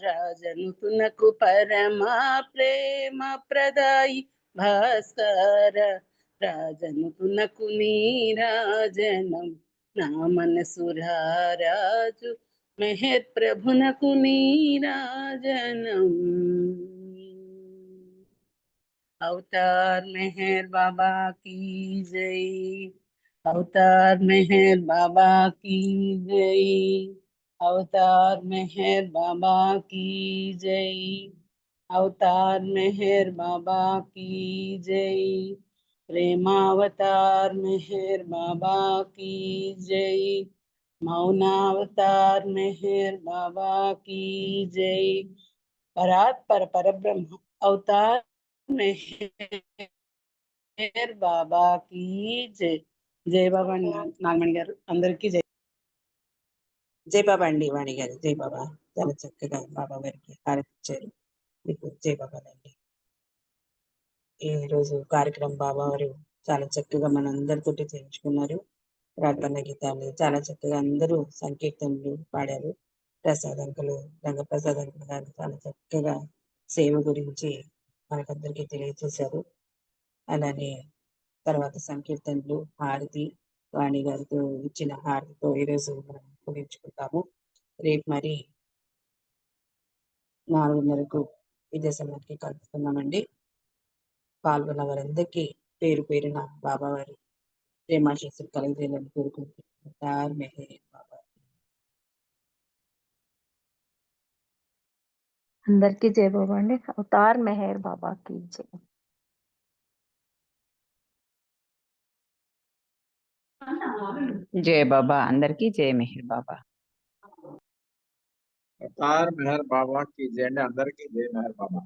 రాజనుతునకు పరమా ప్రేమ ప్రదాయి భాస్కర రాజనుతునకు నీరాజనం నా మనసు రారాజు మెహర్ ప్రభునకు నీరాజనం अवतार मेहर बाबा की जय अवतार मेहर बाबा की जय अवतार मेहर बाबा की जय अवतार मेहर बाबा की जय प्रेमावतार मेहर बाबा की जय मौनावतार मेहर बाबा की जय परात्पर परब्रह्म अवतार मेहर बाबा की जय जय बाबा नागमणि गाరు అందరికీ జై జై బాబా అండి వాణి గారు. జై బాబా. చాలా చక్కగా బాబా వారికి హారతిచ్చారు. మీకు జై బాబాలండి. ఈ రోజు కార్యక్రమం బాబా వారు చాలా చక్కగా మనందరితోటి చేయించుకున్నారు. ప్రార్థన గీతాలు చాలా చక్కగా అందరూ సంకీర్తనలు పాడారు. ప్రసాదంకులు రంగప్రసాద్ అంకులు గారు చాలా చక్కగా సేవ గురించి మనకందరికీ తెలియజేశారు. అలానే తర్వాత సంకీర్తనలు హారతి వాణి గారితో ఇచ్చిన హారతితో ఈరోజు మనం ముగించుకుంటాము. రేపు మరి 4:30కు ఇదే సమయానికి కలుపుతున్నామండి. పాల్గొన్న వారందరికీ పేరు పేరున బాబావారి ప్రేమాశీస్సులు కలగజేయాలని కోరుకుంటున్నారు. మెహర్ బాబా. అందరికీ జై బాబా అండి. అవతార్ మెహర్ బాబా की जय. జై బాబా అందరికీ జై మెహర్ బాబా. అవతార్ మెహర్ బాబా కి జై అండి. అందరికీ జై మెహర్ బాబా.